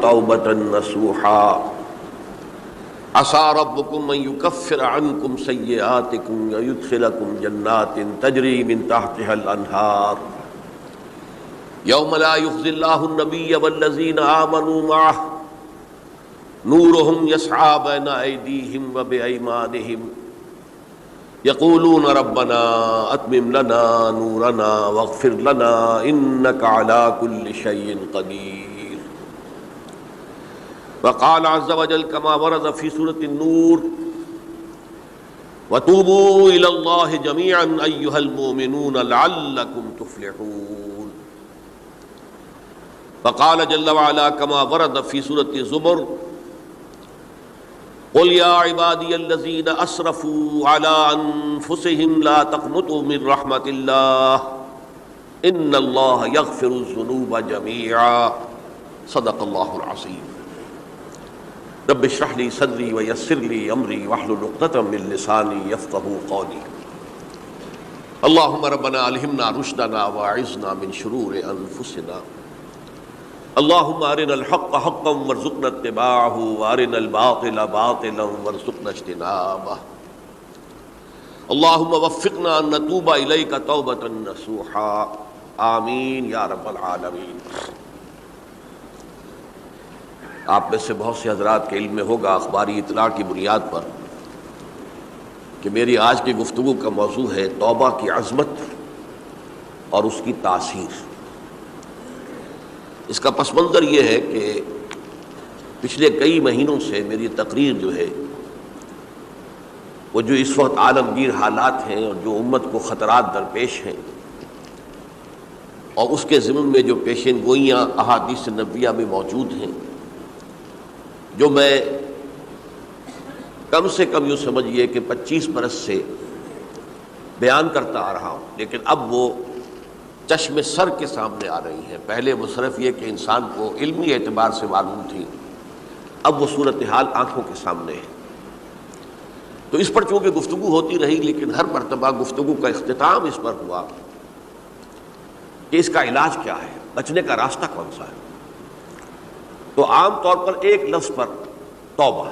توبة نصوحا عسى ربكم أن يكفر عنكم سيئاتكم ويدخلكم جنات تجري من تحتها الأنهار يوم لا يخزي الله النبي والذين آمنوا معه نورهم يسعى بين أيديهم وبأيمانهم يقولون ربنا أتمم لنا نورنا واغفر لنا إنك على كل شيء قدير. وقال عز وجل كما ورد في سورة النور وتوبوا إلى الله جميعا أيها المؤمنون لعلكم تفلحون. وقال جل وعلا كما ورد في سورة الزمر قل يا عبادي الذين أسرفوا على أنفسهم لا تقنطوا من رحمة الله إن الله يغفر الذنوب جميعا صدق الله العظيم. رب اشرح لي صدري ويسر لي أمري واحلل عقدة من لساني يفقهوا قولي. اللهم ربنا ألهمنا رشدنا وأعذنا من شرور أنفسنا. اللهم أرنا الحق حقا وارزقنا اتباعه وأرنا الباطل باطلا وارزقنا اجتنابه. اللهم وفقنا أن نتوب إليك توبة نصوحا آمین یا رب العالمین. آپ میں سے بہت سے حضرات کے علم میں ہوگا اخباری اطلاع کی بنیاد پر کہ میری آج کی گفتگو کا موضوع ہے توبہ کی عظمت اور اس کی تاثیر. اس کا پس منظر یہ ہے کہ پچھلے کئی مہینوں سے میری تقریر جو ہے وہ جو اس وقت عالمگیر حالات ہیں اور جو امت کو خطرات درپیش ہیں اور اس کے ضمن میں جو پیشین گوئیاں احادیث نبویہ میں موجود ہیں، جو میں کم سے کم یوں سمجھیے کہ 25 برس سے بیان کرتا آ رہا ہوں، لیکن اب وہ چشم سر کے سامنے آ رہی ہیں. پہلے وہ صرف یہ کہ انسان کو علمی اعتبار سے معلوم تھی، اب وہ صورتحال آنکھوں کے سامنے ہے. تو اس پر چونکہ گفتگو ہوتی رہی، لیکن ہر مرتبہ گفتگو کا اختتام اس پر ہوا کہ اس کا علاج کیا ہے، بچنے کا راستہ کون سا ہے. تو عام طور پر ایک لفظ پر توبہ،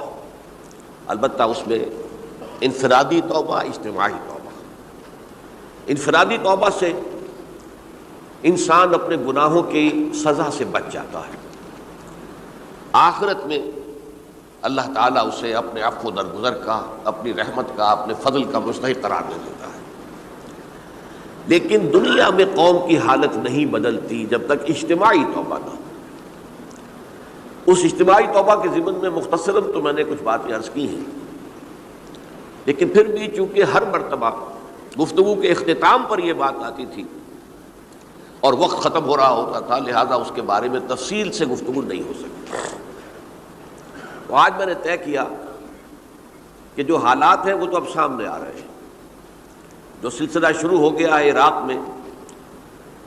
البتہ اس میں انفرادی توبہ، اجتماعی توبہ. انفرادی توبہ سے انسان اپنے گناہوں کی سزا سے بچ جاتا ہے. آخرت میں اللہ تعالیٰ اسے اپنے عفو و درگزر کا، اپنی رحمت کا، اپنے فضل کا مستحق قرار دے دیتا ہے. لیکن دنیا میں قوم کی حالت نہیں بدلتی جب تک اجتماعی توبہ نہ ہو. اس اجتماعی توبہ کے ضمن میں مختصراً تو میں نے کچھ باتیں عرض کی ہیں، لیکن پھر بھی چونکہ ہر مرتبہ گفتگو کے اختتام پر یہ بات آتی تھی اور وقت ختم ہو رہا ہوتا تھا، لہذا اس کے بارے میں تفصیل سے گفتگو نہیں ہو سکتی. تو آج میں نے طے کیا کہ جو حالات ہیں وہ تو اب سامنے آ رہے ہیں. جو سلسلہ شروع ہو گیا ہے عراق میں،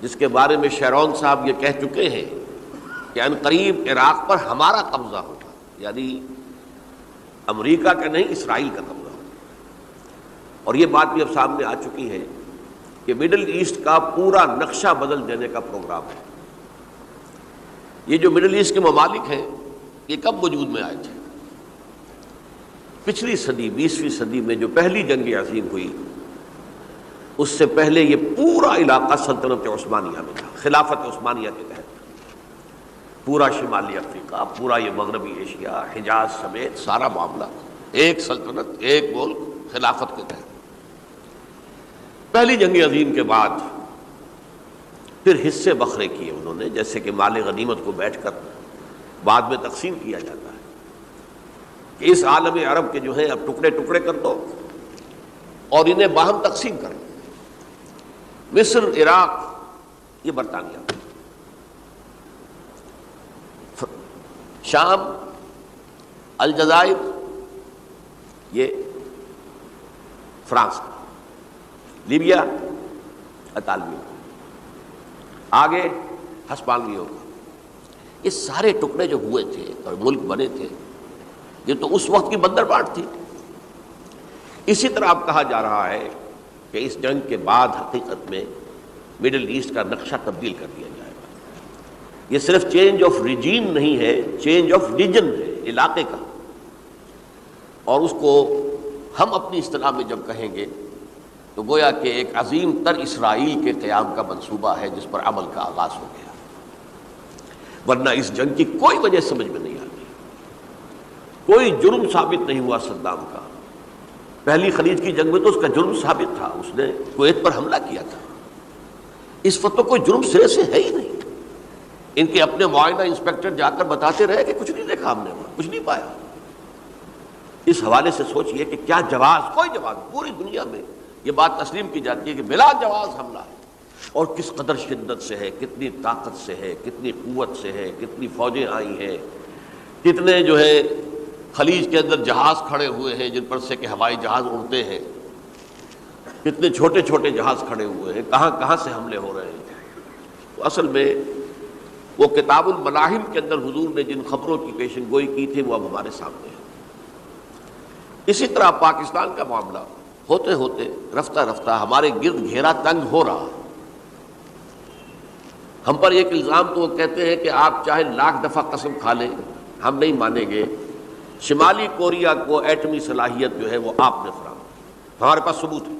جس کے بارے میں شیرون صاحب یہ کہہ چکے ہیں کہ ان قریب عراق پر ہمارا قبضہ ہوگا، یعنی امریکہ کا نہیں، اسرائیل کا قبضہ ہوگا. اور یہ بات بھی اب سامنے آ چکی ہے کہ مڈل ایسٹ کا پورا نقشہ بدل دینے کا پروگرام ہے. یہ جو مڈل ایسٹ کے ممالک ہیں یہ کب وجود میں آئے تھے؟ پچھلی صدی، 20ویں صدی میں جو پہلی جنگ عظیم ہوئی، اس سے پہلے یہ پورا علاقہ سلطنت عثمانیہ میں تھا، خلافت عثمانیہ کے تحت. پورا شمالی افریقہ، پورا یہ مغربی ایشیا، حجاز سمیت سارا معاملہ ایک سلطنت، ایک ملک، خلافت کے تحت. پہلی جنگ عظیم کے بعد پھر حصے بکھرے کیے انہوں نے، جیسے کہ مال غنیمت کو بیٹھ کر بعد میں تقسیم کیا جاتا ہے کہ اس عالم عرب کے جو ہیں اب ٹکڑے ٹکڑے کر دو اور انہیں باہم تقسیم کریں. مصر، عراق یہ برطانیہ، شام، الجزائر یہ فرانس کا، لیبیا اطالویوں کا، آگے ہسپانویوں کا. یہ سارے ٹکڑے جو ہوئے تھے اور ملک بنے تھے، یہ تو اس وقت کی بندر بانٹ تھی. اسی طرح اب کہا جا رہا ہے کہ اس جنگ کے بعد حقیقت میں مڈل ایسٹ کا نقشہ تبدیل کر دیا جائے گا. یہ صرف چینج آف ریجین نہیں ہے، چینج آف ریجن ہے، علاقے کا. اور اس کو ہم اپنی اصطلاح میں جب کہیں گے تو گویا کہ ایک عظیم تر اسرائیل کے قیام کا منصوبہ ہے جس پر عمل کا آغاز ہو گیا. ورنہ اس جنگ کی کوئی وجہ سمجھ میں نہیں آتی. کوئی جرم ثابت نہیں ہوا صدام کا. پہلی خلیج کی جنگ میں تو اس کا جرم ثابت تھا، اس نے کویت پر حملہ کیا تھا. اس وقت تو کوئی جرم سرے سے ہے ہی نہیں. ان کے اپنے معائنہ انسپیکٹر جا کر بتاتے رہے کہ کچھ نہیں دیکھا ہم نے، وہاں کچھ نہیں پایا. اس حوالے سے سوچئے کہ کیا جواز، کوئی جواز پوری دنیا میں یہ بات تسلیم کی جاتی ہے کہ بلا جواز حملہ ہے، اور کس قدر شدت سے ہے، کتنی طاقت سے ہے، کتنی قوت سے ہے، کتنی فوجیں آئی ہیں، کتنے جو ہے خلیج کے اندر جہاز کھڑے ہوئے ہیں جن پر سے کہ ہوائی جہاز اڑتے ہیں، کتنے چھوٹے چھوٹے جہاز کھڑے ہوئے ہیں، کہاں کہاں سے حملے ہو رہے ہیں. تو اصل میں وہ کتاب الملاحم کے اندر حضور نے جن خبروں کی پیشن گوئی کی تھی وہ اب ہمارے سامنے ہے. اسی طرح پاکستان کا معاملہ ہوتے ہوتے رفتہ رفتہ ہمارے گرد گھیرا تنگ ہو رہا. ہم پر ایک الزام تو وہ کہتے ہیں کہ آپ چاہے لاکھ دفعہ قسم کھا لیں ہم نہیں مانیں گے، شمالی کوریا کو ایٹمی صلاحیت جو ہے وہ آپ نے فراہم کی، ہمارے پاس ثبوت ہے.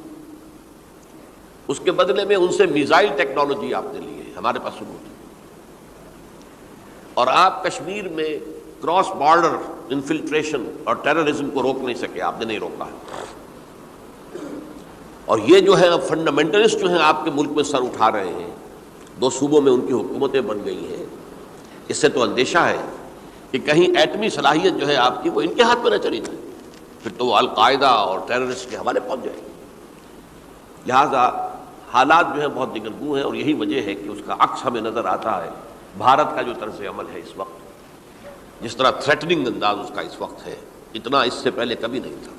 اس کے بدلے میں ان سے میزائل ٹیکنالوجی آپ نے لی ہے، ہمارے پاس ثبوت ہے. اور آپ کشمیر میں کراس بارڈر انفلٹریشن اور ٹیررزم کو روک نہیں سکے، آپ نے نہیں روکا ہے. اور یہ جو ہے اب فنڈامنٹلسٹ جو ہیں آپ کے ملک میں سر اٹھا رہے ہیں، 2 صوبوں میں ان کی حکومتیں بن گئی ہیں. اس سے تو اندیشہ ہے کہ کہیں ایٹمی صلاحیت جو ہے آپ کی وہ ان کے ہاتھ میں نہ چلی جائے، پھر تو وہ القاعدہ اور ٹیررسٹ کے حوالے پہنچ جائے. لہذا حالات جو ہیں بہت دگرگوں ہیں، اور یہی وجہ ہے کہ اس کا عکس ہمیں نظر آتا ہے. بھارت کا جو طرز عمل ہے اس وقت، جس طرح تھریٹننگ انداز اس کا اس وقت ہے، اتنا اس سے پہلے کبھی نہیں تھا.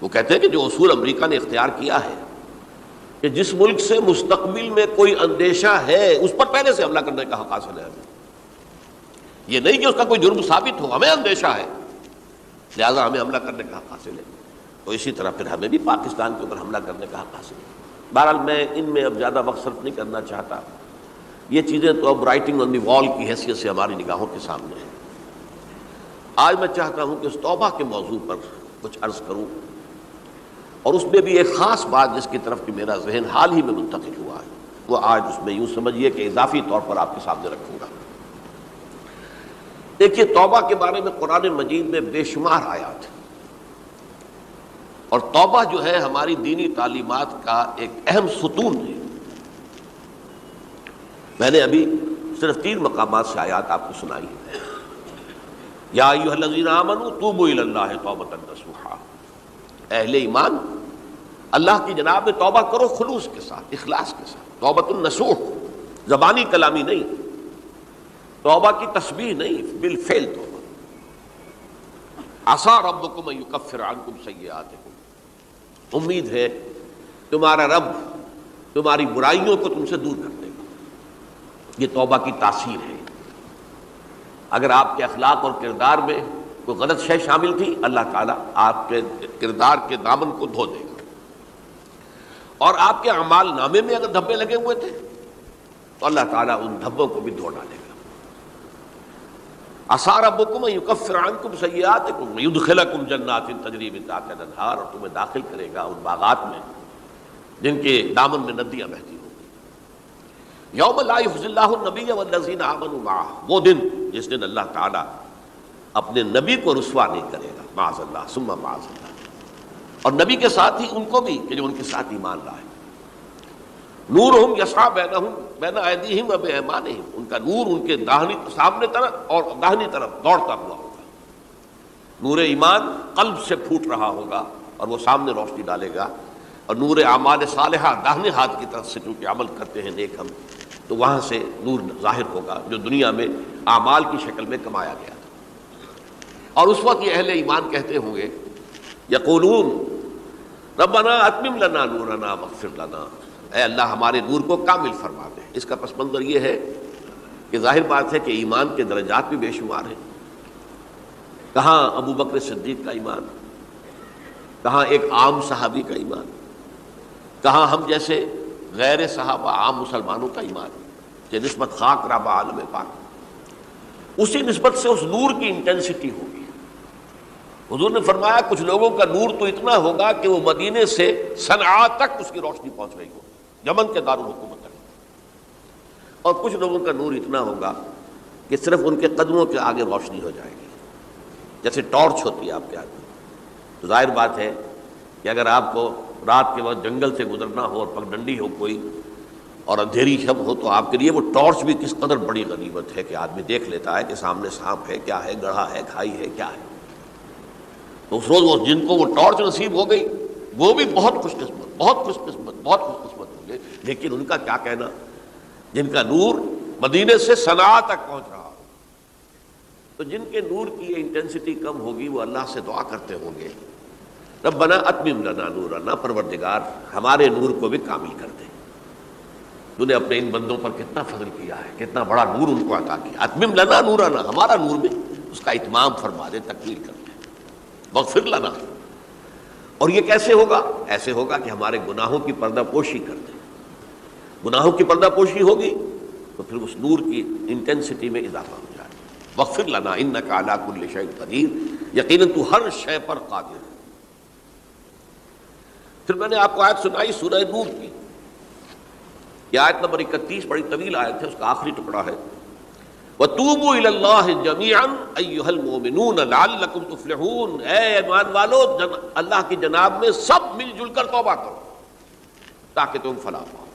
وہ کہتے ہیں کہ جو اصول امریکہ نے اختیار کیا ہے کہ جس ملک سے مستقبل میں کوئی اندیشہ ہے اس پر پہلے سے حملہ کرنے کا حق حاصل ہے ہمیں. یہ نہیں کہ اس کا کوئی جرم ثابت ہو، ہمیں اندیشہ ہے لہذا ہمیں حملہ کرنے کا حق حاصل ہے. تو اسی طرح پھر ہمیں بھی پاکستان کے اوپر حملہ کرنے کا حق حاصل ہے. بہرحال میں ان میں اب زیادہ وقت صرف نہیں کرنا چاہتا. یہ چیزیں تو اب رائٹنگ آن دی وال کی حیثیت سے ہماری نگاہوں کے سامنے ہیں. آج میں چاہتا ہوں کہ اس توبہ کے موضوع پر کچھ عرض کروں، اور اس میں بھی ایک خاص بات جس کی طرف کہ میرا ذہن حال ہی میں منتقل ہوا ہے، وہ آج اس میں یوں سمجھیے کہ اضافی طور پر آپ کے سامنے رکھوں گا. دیکھیے، توبہ کے بارے میں قرآن مجید میں بے شمار آیات ہیں، اور توبہ جو ہے ہماری دینی تعلیمات کا ایک اہم ستون ہے. میں نے ابھی صرف 3 مقامات سے آیات آپ کو سنائی ہیں. یا ایھا الذین آمنوا توبوا الی اللہ توبۃ نصوحا، اہل ایمان اللہ کی جناب میں توبہ کرو خلوص کے ساتھ، اخلاص کے ساتھ. توبۃ النصوح، زبانی کلامی نہیں، توبہ کی تسبیح نہیں، بالفعل توبہ. عسیٰ ربکم ان یکفر عنکم سیئاتکم، امید ہے تمہارا رب تمہاری برائیوں کو تم سے دور کر دے گا. یہ توبہ کی تاثیر ہے. اگر آپ کے اخلاق اور کردار میں کوئی غلط شے شامل تھی، اللہ تعالیٰ آپ کے کردار کے دامن کو دھو دے گا. اور آپ کے اعمال نامے میں اگر دھبے لگے ہوئے تھے تو اللہ تعالیٰ ان دھبوں کو بھی دھو ڈالے گا. عسیٰ ربکم ان یکفر عنکم سیئاتکم ویدخلکم جنات تجری من تحتہا الانہار، اور تمہیں داخل کرے گا ان باغات میں جن کے دامن میں ندیاں بہتی ہوں. یوم لا یخزی اللہ النبی والذین آمنوا معہ، وہ دن جس دن اللہ تعالیٰ اپنے نبی کو رسوا نہیں کرے گا، معاذ اللہ ثم معاذ اللہ، اور نبی کے ساتھ ہی ان کو بھی کہ جو ان کے ساتھ ایمان لائے. نورہم یسعی بین ایدیہم و بایمانہم، ان کا نور ان کے سامنے طرف اور داہنی طرف دوڑتا ہوا ہوگا. نور ایمان قلب سے پھوٹ رہا ہوگا اور وہ سامنے روشنی ڈالے گا. اور نور اعمال صالحہ داہنے ہاتھ کی طرف سے چونکہ عمل کرتے ہیں نیک ہم، تو وہاں سے نور ظاہر ہوگا جو دنیا میں اعمال کی شکل میں کمایا گیا تھا. اور اس وقت یہ اہل ایمان کہتے ہوں گے، یقولون ربنا اتمم لنا نورنا واغفر لنا، اے اللہ ہمارے نور کو کامل فرما دے. اس کا پس منظر یہ ہے کہ ظاہر بات ہے کہ ایمان کے درجات بھی بے شمار ہیں. کہاں ابو بکر صدیق کا ایمان، کہاں ایک عام صحابی کا ایمان، کہاں ہم جیسے غیر صحابہ عام مسلمانوں کا ایمان. یہ نسبت خاک رہا عالم پاک، اسی نسبت سے اس نور کی انٹینسٹی ہوگی۔ حضور نے فرمایا کچھ لوگوں کا نور تو اتنا ہوگا کہ وہ مدینے سے صنعاء تک اس کی روشنی پہنچ رہی ہوگی، یمن کے دارالحکومت تک، اور کچھ لوگوں کا نور اتنا ہوگا کہ صرف ان کے قدموں کے آگے روشنی ہو جائے گی، جیسے ٹارچ ہوتی ہے آپ کے آگے۔ تو ظاہر بات ہے کہ اگر آپ کو رات کے وقت جنگل سے گزرنا ہو اور پگڈنڈی ہو کوئی اور اندھیری شب ہو، تو آپ کے لیے وہ ٹارچ بھی کس قدر بڑی غنیمت ہے کہ آدمی دیکھ لیتا ہے کہ سامنے سانپ ہے، کیا ہے، گڑھا ہے، کھائی ہے، کیا ہے۔ تو اس روز وہ جن کو وہ ٹارچ نصیب ہو گئی وہ بھی بہت خوش قسمت، بہت خوش قسمت، بہت خوش قسمت ہوں گے۔ لیکن ان کا کیا کہنا جن کا نور مدینے سے صنعاء تک پہنچ رہا ہو؟ تو جن کے نور کی یہ انٹینسٹی کم ہوگی وہ اللہ سے دعا کرتے ہوں گے ربنا اتمم لنا نورنا، پروردگار ہمارے نور کو بھی کامل کر دے۔ تو نے اپنے ان بندوں پر کتنا فضل کیا ہے، کتنا بڑا نور ان کو عطا کیا۔ اتمم لنا نورنا، ہمارا نور بھی اس کا اتمام فرما دے، تکمیل کر دے۔ واغفر لنا، اور یہ کیسے ہوگا؟ ایسے ہوگا کہ ہمارے گناہوں کی پردہ پوشی کر دے۔ گناہوں کی پردہ پوشی ہوگی تو پھر اس نور کی انٹینسٹی میں اضافہ ہو جائے۔ واغفر لنا انک علی کل شیء قدیر، یقیناً تو ہر شے پر قادر ہے۔ پھر میں نے آپ کو آیت سنائی سورہ نور کی، یہ آیت نمبر 31 بڑی طویل آیت ہے، اس کا آخری ٹکڑا ہے وَتُوبُوا إِلَى اللَّهِ جَمِيعًا أَيُّهَا الْمُؤْمِنُونَ لَعَلَّكُمْ تُفْلِحُونَ، اے ایمان والو اللہ کی جناب میں سب مل جل کر توبہ کرو تاکہ تم فلاح پاؤ۔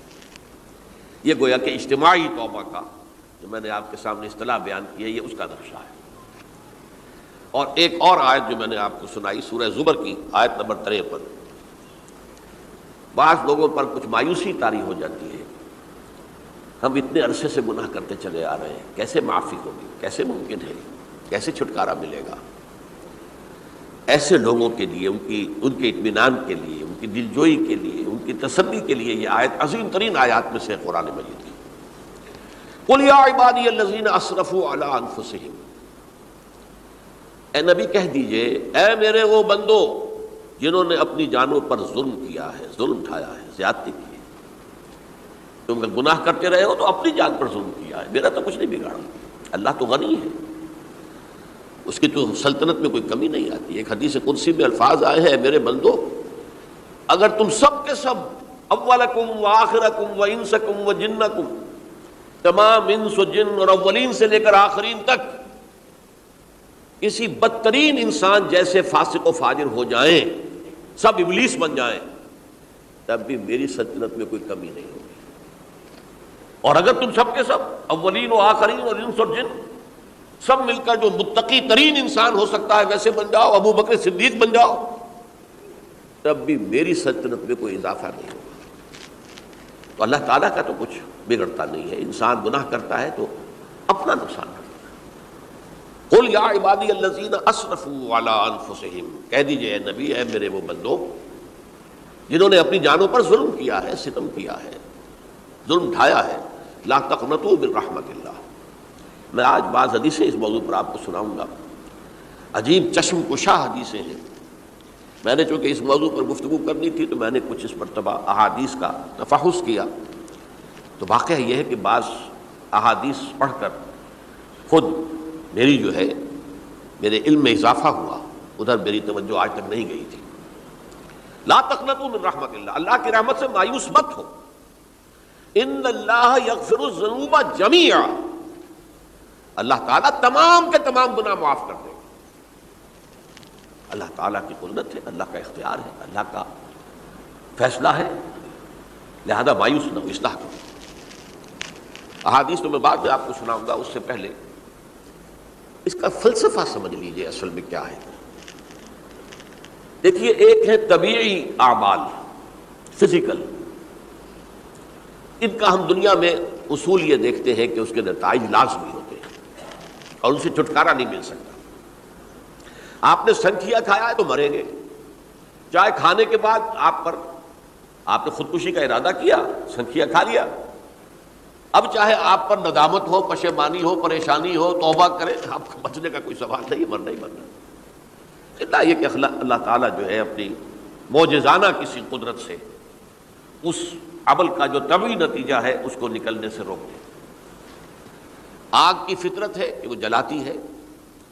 یہ گویا کہ اجتماعی توبہ کا جو میں نے آپ کے سامنے اصطلاح بیان کی ہے، یہ اس کا نقشہ ہے۔ اور ایک اور آیت جو میں نے آپ کو سنائی سورہ زمر کی آیت نمبر 53، بعض لوگوں پر کچھ مایوسی طاری ہو جاتی ہے، ہم اتنے عرصے سے گناہ کرتے چلے آ رہے ہیں، کیسے معافی ہوگی، کیسے ممکن ہے، کیسے چھٹکارا ملے گا؟ ایسے لوگوں کے لیے ان کے اطمینان کے لیے، ان کی دلجوئی کے لیے، ان کی تسلی کے لیے یہ آیت عظیم ترین آیات میں سے قرآن مجید کی۔ قل یا عبادی الذین اسرفوا علی انفسہم، اے نبی کہہ دیجئے اے میرے وہ بندو جنہوں نے اپنی جانوں پر ظلم کیا ہے، ظلم اٹھایا ہے، زیادتی کی ہے۔ تم اگر گناہ کرتے رہے ہو تو اپنی جان پر ظلم کیا ہے، میرا تو کچھ نہیں بگاڑا، اللہ تو غنی ہے، اس کی تو سلطنت میں کوئی کمی نہیں آتی۔ ایک حدیث قدسی میں الفاظ آئے ہیں میرے بندو اگر تم سب کے سب اولکم و آخرکم و انسکم و جنکم، تمام انس و جن اور اولین سے لے کر آخرین تک کسی بدترین انسان جیسے فاسق و فاجر ہو جائیں، سب ابلیس بن جائیں، تب بھی میری سلطنت میں کوئی کمی نہیں ہوگی۔ اور اگر تم سب کے سب اولین و آخرین اور انس اور جن سب مل کر جو متقی ترین انسان ہو سکتا ہے ویسے بن جاؤ، ابو بکر صدیق بن جاؤ، تب بھی میری سلطنت میں کوئی اضافہ نہیں ہوگا۔ تو اللہ تعالیٰ کا تو کچھ بگڑتا نہیں ہے، انسان گناہ کرتا ہے تو اپنا نقصان کرتا ہے۔ قل یا عبادی الذین اسرفوا علی انفسہم، کہہ دیجئے اے نبی اے میرے وہ بندو جنہوں نے اپنی جانوں پر ظلم کیا ہے، ستم کیا ہے، ظلم اٹھایا ہے، لا تقنطوا من رحمت اللہ۔ میں آج بعض حدیثیں اس موضوع پر آپ کو سناؤں گا، عجیب چشم کشا حدیثیں ہیں۔ میں نے چونکہ اس موضوع پر گفتگو کرنی تھی تو میں نے کچھ اس مرتبہ احادیث کا تفحص کیا، تو واقعہ یہ ہے کہ بعض احادیث پڑھ کر خود میری جو ہے میرے علم میں اضافہ ہوا، ادھر میری توجہ آج تک نہیں گئی تھی۔ لا تقنطوا من رحمت اللہ، اللہ کی رحمت سے مایوس مت ہو۔ ان اللہ یغفر الذنوب جميعا، اللہ تعالیٰ تمام کے تمام گناہ معاف کر دے گا۔ اللہ تعالیٰ کی قدرت ہے، اللہ کا اختیار ہے، اللہ کا فیصلہ ہے، لہذا مایوس نہ ہو، اصلاح کرو۔ احادیث تو میں بعد میں آپ کو سناؤں گا، اس سے پہلے اس کا فلسفہ سمجھ لیجئے اصل میں کیا ہے۔ دیکھیے ایک ہے طبیعی اعمال، فزیکل، ان کا ہم دنیا میں اصول یہ دیکھتے ہیں کہ اس کے نتائج لازمی ہوتے ہیں اور ان سے چھٹکارا نہیں مل سکتا۔ آپ نے سنکھیا کھایا ہے تو مریں گے، چائے کھانے کے بعد آپ نے خودکشی کا ارادہ کیا، سنکھیا کھا لیا، اب چاہے آپ پر ندامت ہو، پشیمانی ہو، پریشانی ہو، توبہ کریں، آپ کو بچنے کا کوئی سوال نہیں، مرنا ہی مرنا۔ اتنا یہ کہ اللہ تعالیٰ جو ہے اپنی معجزانہ کسی قدرت سے اس عمل کا جو طبعی نتیجہ ہے اس کو نکلنے سے روک دے۔ آگ کی فطرت ہے کہ وہ جلاتی ہے،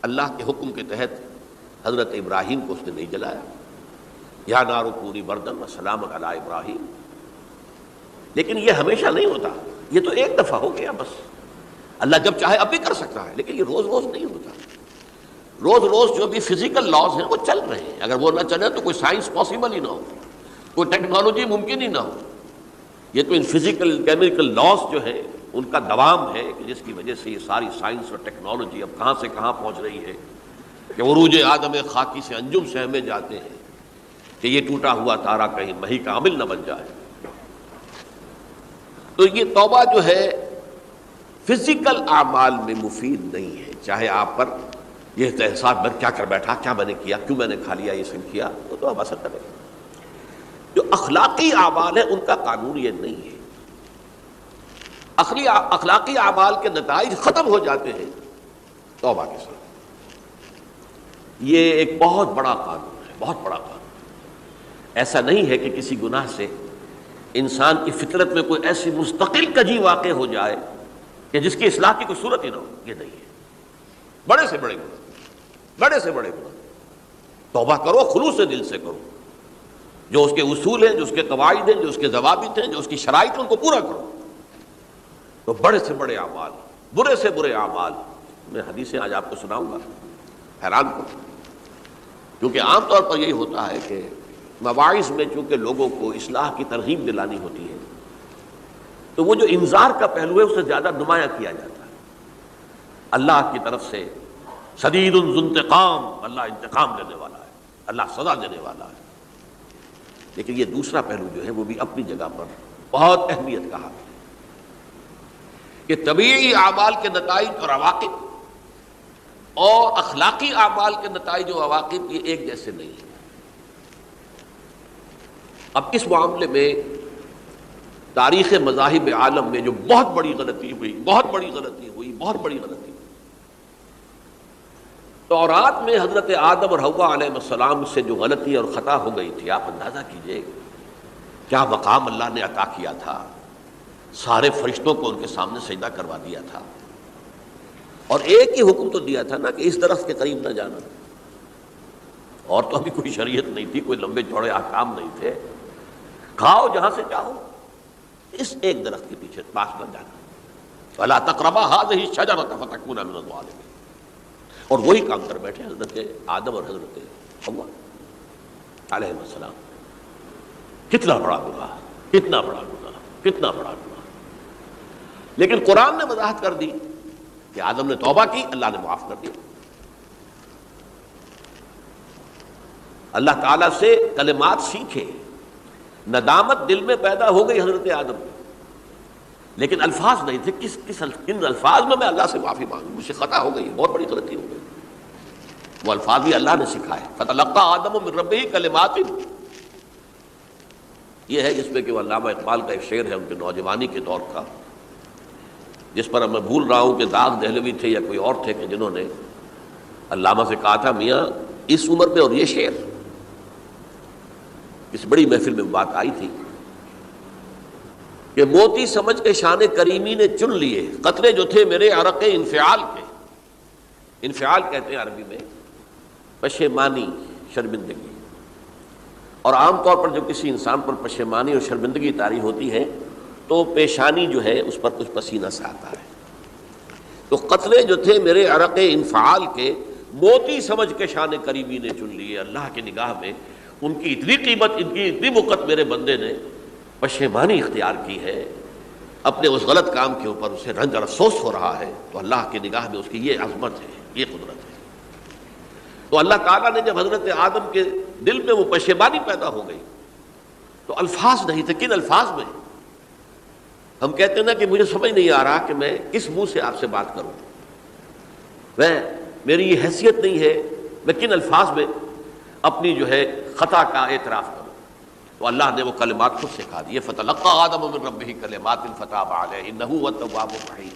اللہ کے حکم کے تحت حضرت ابراہیم کو اس نے نہیں جلایا، یا نار کونی بردن وسلام علی ابراہیم. لیکن یہ ہمیشہ نہیں ہوتا، یہ تو ایک دفعہ ہو گیا بس. اللہ جب چاہے اب بھی کر سکتا ہے، لیکن یہ روز روز نہیں ہوتا. روز روز جو بھی فزیکل لاز ہیں وہ چل رہے ہیں، اگر وہ نہ چلے تو کوئی سائنس پاسبل ہی نہ ہو، کوئی ٹیکنالوجی ممکن ہی نہ ہو. یہ تو ان فزیکل کیمیکل لاز جو ہیں ان کا دوام ہے کہ جس کی وجہ سے یہ ساری سائنس اور ٹیکنالوجی اب کہاں سے کہاں پہنچ رہی ہے کہ عروج آدم خاکی سے انجم سے ہمیں جاتے ہیں کہ یہ ٹوٹا ہوا تارا کہیں مہی کا عامل نہ بن جائے. تو یہ توبہ جو ہے فزیکل اعمال میں مفید نہیں ہے. چاہے آپ پر یہ احساس میں کیا کر بیٹھا، کیا میں نے کیا، کیوں میں نے کھا لیا، یہ سب کیا، تو اب اثر کرے. جو اخلاقی اعمال ہیں ان کا قانون یہ نہیں ہے. اخلاقی اعمال کے نتائج ختم ہو جاتے ہیں توبہ کے ساتھ. یہ ایک بہت بڑا قانون ہے، بہت بڑا قانون. ایسا نہیں ہے کہ کسی گناہ سے انسان کی فطرت میں کوئی ایسی مستقل کجی واقع ہو جائے کہ جس کی اصلاح کی کوئی صورت ہی نہ ہو. یہ نہیں ہے. بڑے سے بڑے گناہ، بڑے سے بڑے گناہ توبہ کرو، خلوص سے دل سے کرو. جو اس کے اصول ہیں، جو اس کے قواعد ہیں، جو اس کے ضوابط ہیں، جو اس کی شرائط ہیں، ان کو پورا کرو. تو بڑے سے بڑے اعمال، برے سے برے اعمال، میں حدیثیں آج آپ کو سناؤں گا، حیران کو. کیونکہ عام طور پر یہی ہوتا ہے کہ مواعظ میں چونکہ لوگوں کو اصلاح کی ترغیب دلانی ہوتی ہے تو وہ جو انذار کا پہلو ہے اسے زیادہ نمایاں کیا جاتا ہے. اللہ کی طرف سے شدید ذو انتقام، اللہ انتقام لینے والا ہے، اللہ سزا دینے والا ہے. لیکن یہ دوسرا پہلو جو ہے وہ بھی اپنی جگہ پر بہت اہمیت کا حامل ہے کہ طبیعی اعمال کے نتائج اور عواقب اور اخلاقی اعمال کے نتائج و عواقب یہ ایک جیسے نہیں ہیں. اب اس معاملے میں تاریخ مذاہب عالم میں جو بہت بڑی غلطی ہوئی، بہت بڑی غلطی ہوئی، بہت بڑی غلطی ہوئی. تورات میں حضرت آدم اور حوا علیہ السلام سے جو غلطی اور خطا ہو گئی تھی، آپ اندازہ کیجئے کیا مقام اللہ نے عطا کیا تھا. سارے فرشتوں کو ان کے سامنے سجدہ کروا دیا تھا اور ایک ہی حکم تو دیا تھا نا کہ اس درخت کے قریب نہ جانا. اور تو ابھی کوئی شریعت نہیں تھی، کوئی لمبے چوڑے احکام نہیں تھے. کھاؤ جہاں سے چاہو، اس ایک درخت کے پیچھے پاس نہ جانا. وَلَا تَقْرَبَا هَٰذِهِ الشَّجَرَةَ فَتَكُونَا مِنَ الظَّالِمِينَ. اور وہی کام کر بیٹھے حضرت آدم اور حضرت حوا علیہ السلام. کتنا بڑا گناہ، کتنا بڑا گناہ، کتنا بڑا گناہ. لیکن قرآن نے وضاحت کر دی کہ آدم نے توبہ کی، اللہ نے معاف کر دیا. اللہ تعالیٰ سے کلمات سیکھے. ندامت دل میں پیدا ہو گئی حضرت آدم میں، لیکن الفاظ نہیں تھے. کن الفاظ میں اللہ سے معافی مانگوں، مجھ سے خطا ہو گئی، بہت بڑی غلطی ہو گئی. وہ الفاظ بھی اللہ نے سکھائے. فَتَلَقَّىٰ آدَمُ مِن رَبِّهِ كَلِمَاتٍ. یہ ہے جس پہ کہ وہ علامہ اقبال کا ایک شعر ہے ان کے نوجوانی کے دور کا، جس پر میں بھول رہا ہوں کہ داغ دہلوی تھے یا کوئی اور تھے کہ جنہوں نے علامہ سے کہا تھا میاں اس عمر میں اور یہ شعر. اس بڑی محفل میں بات آئی تھی کہ موتی سمجھ کے شان کریمی نے چن لیے قطرے جو تھے میرے عرق انفعال کے. انفعال کہتے ہیں عربی میں پشیمانی، شرمندگی. اور عام طور پر جب کسی انسان پر پشیمانی اور شرمندگی طاری ہوتی ہے تو پیشانی جو ہے اس پر کچھ پسینہ سا آتا ہے. تو قطرے جو تھے میرے عرق انفعال کے موتی سمجھ کے شان کریمی نے چن لیے. اللہ کی نگاہ میں ان کی اتنی قیمت، ان کی اتنی وقت میرے بندے نے پشیمانی اختیار کی ہے اپنے اس غلط کام کے اوپر، اسے رنج اور افسوس ہو رہا ہے. تو اللہ کی نگاہ میں اس کی یہ عظمت ہے، یہ قدرت ہے. تو اللہ تعالیٰ نے جب حضرت آدم کے دل میں وہ پشیمانی پیدا ہو گئی تو الفاظ نہیں تھے. کن الفاظ میں؟ ہم کہتے ہیں نا کہ مجھے سمجھ نہیں آ رہا کہ میں کس منہ سے آپ سے بات کروں، میری یہ حیثیت نہیں ہے، میں کن الفاظ میں اپنی جو ہے خطا کا اعتراف کروں. تو اللہ نے وہ کلمات خود سکھا دیے. فَتَلَقَّىٰ آدَمُ مِن رَبِّهِ كَلِمَاتٍ فَتَابَ عَلَيْهِ إِنَّهُ هُوَ التَّوَّابُ الرَّحِيمُ.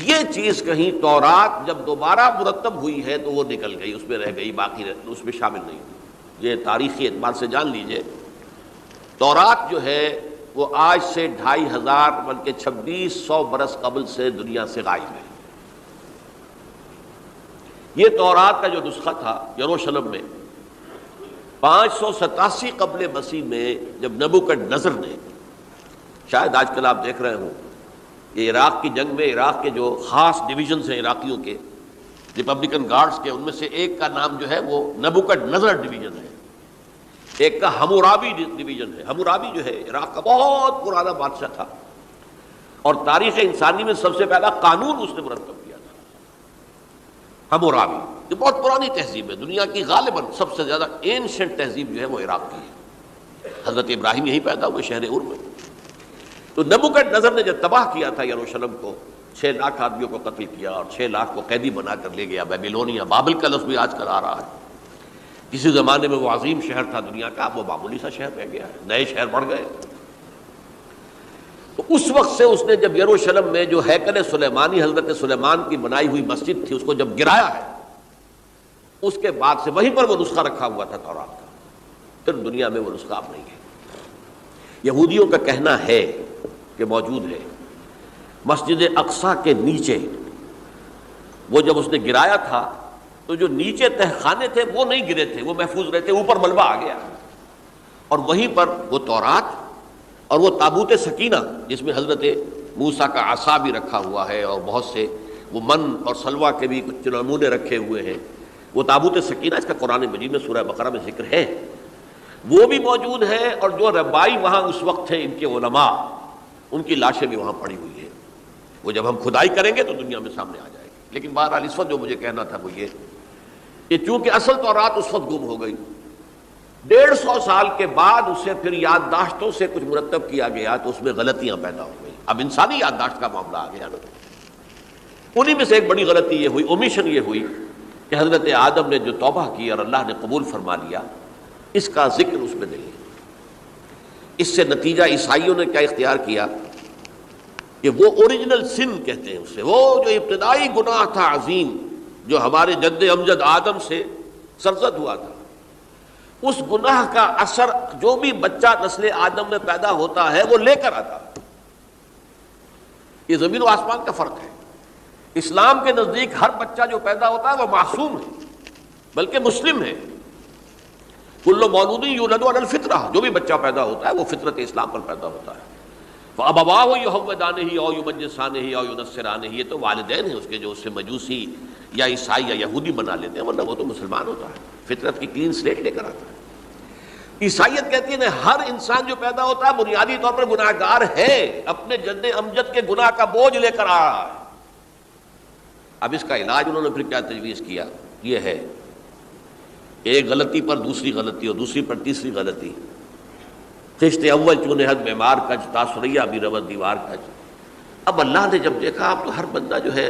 یہ چیز کہیں تورات جب دوبارہ مرتب ہوئی ہے تو وہ نکل گئی، اس میں رہ گئی، باقی اس میں شامل نہیں ہوئی. یہ تاریخی اعتبار سے جان لیجئے، تورات جو ہے وہ آج سے 2500 بلکہ 2600 برس قبل سے دنیا سے غائب ہے۔ یہ تورات کا جو نسخہ تھا یروشلم میں 587 قبل مسیح میں جب نبوکدنضر نے، شاید آج کل آپ دیکھ رہے ہوں، یہ عراق کی جنگ میں عراق کے جو خاص ڈویژنز ہیں عراقیوں کے ریپبلکن گارڈز کے، ان میں سے ایک کا نام جو ہے وہ نبوکدنضر ڈویژن ہے، ایک کا حمورابی ڈویژن ہے۔ حمورابی جو ہے عراق کا بہت پرانا بادشاہ تھا، اور تاریخ انسانی میں سب سے پہلا قانون اس نے مرتب کیا تھا۔ حمورابی یہ بہت پرانی تہذیب ہے، دنیا کی غالباً سب سے زیادہ اینشنٹ تہذیب جو ہے وہ عراق کی ہے۔ حضرت ابراہیم یہیں پیدا ہوئے شہر عر میں۔ تو نبوکدنضر نے جب تباہ کیا تھا یروشلم کو، 6 لاکھ آدمیوں کو قتل کیا اور 6 لاکھ کو قیدی بنا کر لے گیا بیبیلونیا، بابل کا لفظ بھی آج کل آ رہا ہے۔ کسی زمانے میں وہ عظیم شہر تھا دنیا کا، اب وہ معمولی سا شہر رہ گیا ہے، نئے شہر بڑھ گئے۔ تو اس وقت سے اس نے جب یروشلم میں جو ہیکل سلیمانی حضرت سلیمان کی بنائی ہوئی مسجد تھی اس کو جب گرایا ہے، اس کے بعد سے وہیں پر وہ نسخہ رکھا ہوا تھا تورات کا، پھر دنیا میں وہ نسخہ اب نہیں ہے۔ یہودیوں کا کہنا ہے کہ موجود ہے مسجد اقصیٰ کے نیچے، وہ جب اس نے گرایا تھا تو جو نیچے تہخانے تھے وہ نہیں گرے تھے، وہ محفوظ رہتے، اوپر ملبہ آ گیا، اور وہیں پر وہ تورات اور وہ تابوت سکینہ جس میں حضرت موسیٰ کا عصا بھی رکھا ہوا ہے اور بہت سے وہ من اور سلوہ کے بھی کچھ نمونے رکھے ہوئے ہیں، وہ تابوت سکینہ اس کا قرآن مجید میں سورہ بقرہ میں ذکر ہے، وہ بھی موجود ہے، اور جو ربائی وہاں اس وقت تھے ان کے علماء، ان کی لاشیں بھی وہاں پڑی ہوئی ہیں۔ وہ جب ہم کھدائی کریں گے تو دنیا میں سامنے آ جائے گی۔ لیکن بہرحال اس وقت جو مجھے کہنا تھا وہ یہ کہ چونکہ اصل تورات اس وقت گم ہو گئی، 150 سال کے بعد اسے پھر یادداشتوں سے کچھ مرتب کیا گیا تو اس میں غلطیاں پیدا ہو گئی۔ اب انسانی یادداشت کا معاملہ آ گیا نا، انہی میں سے ایک بڑی غلطی یہ ہوئی، اومیشن یہ ہوئی کہ حضرت آدم نے جو توبہ کی اور اللہ نے قبول فرما لیا، اس کا ذکر اس میں نہیں ہے۔ اس سے نتیجہ عیسائیوں نے کیا اختیار کیا کہ وہ اوریجنل سن کہتے ہیں اسے، وہ جو ابتدائی گناہ تھا عظیم جو ہمارے جد امجد آدم سے سرزد ہوا تھا، اس گناہ کا اثر جو بھی بچہ نسل آدم میں پیدا ہوتا ہے وہ لے کر آتا ہے۔ یہ زمین و آسمان کا فرق ہے۔ اسلام کے نزدیک ہر بچہ جو پیدا ہوتا ہے وہ معصوم ہے، بلکہ مسلم ہے۔ کل مولود یولد علی الفطرہ، جو بھی بچہ پیدا ہوتا ہے وہ فطرت اسلام پر پیدا ہوتا ہے۔ فَأَبَوَاهُ يُهَوِّدَانِهِ أَوْ يُمَجِّسَانِهِ أَوْ يُنَصِّرَانِهِ، یہ تو والدین ہیں اس کے جو اس سے مجوسی یا عیسائی یا یہودی بنا لیتے ہیں، ورنہ وہ تو مسلمان ہوتا ہے، فطرت کی کلین سلیٹ لے کر آتا ہے۔ عیسائیت کہتی ہے ہر انسان جو پیدا ہوتا ہے بنیادی طور پر گناہ گار ہے، اپنے جد امجد کے گناہ کا بوجھ لے کر آ رہا ہے۔ اب اس کا علاج انہوں نے پھر کیا تجویز کیا، یہ ہے ایک غلطی پر دوسری غلطی اور دوسری پر تیسری غلطی۔ خشت اول چونے حد معمار کج، تاثریہ بھی رود دیوار کج۔ اب اللہ نے جب دیکھا اب تو ہر بندہ جو ہے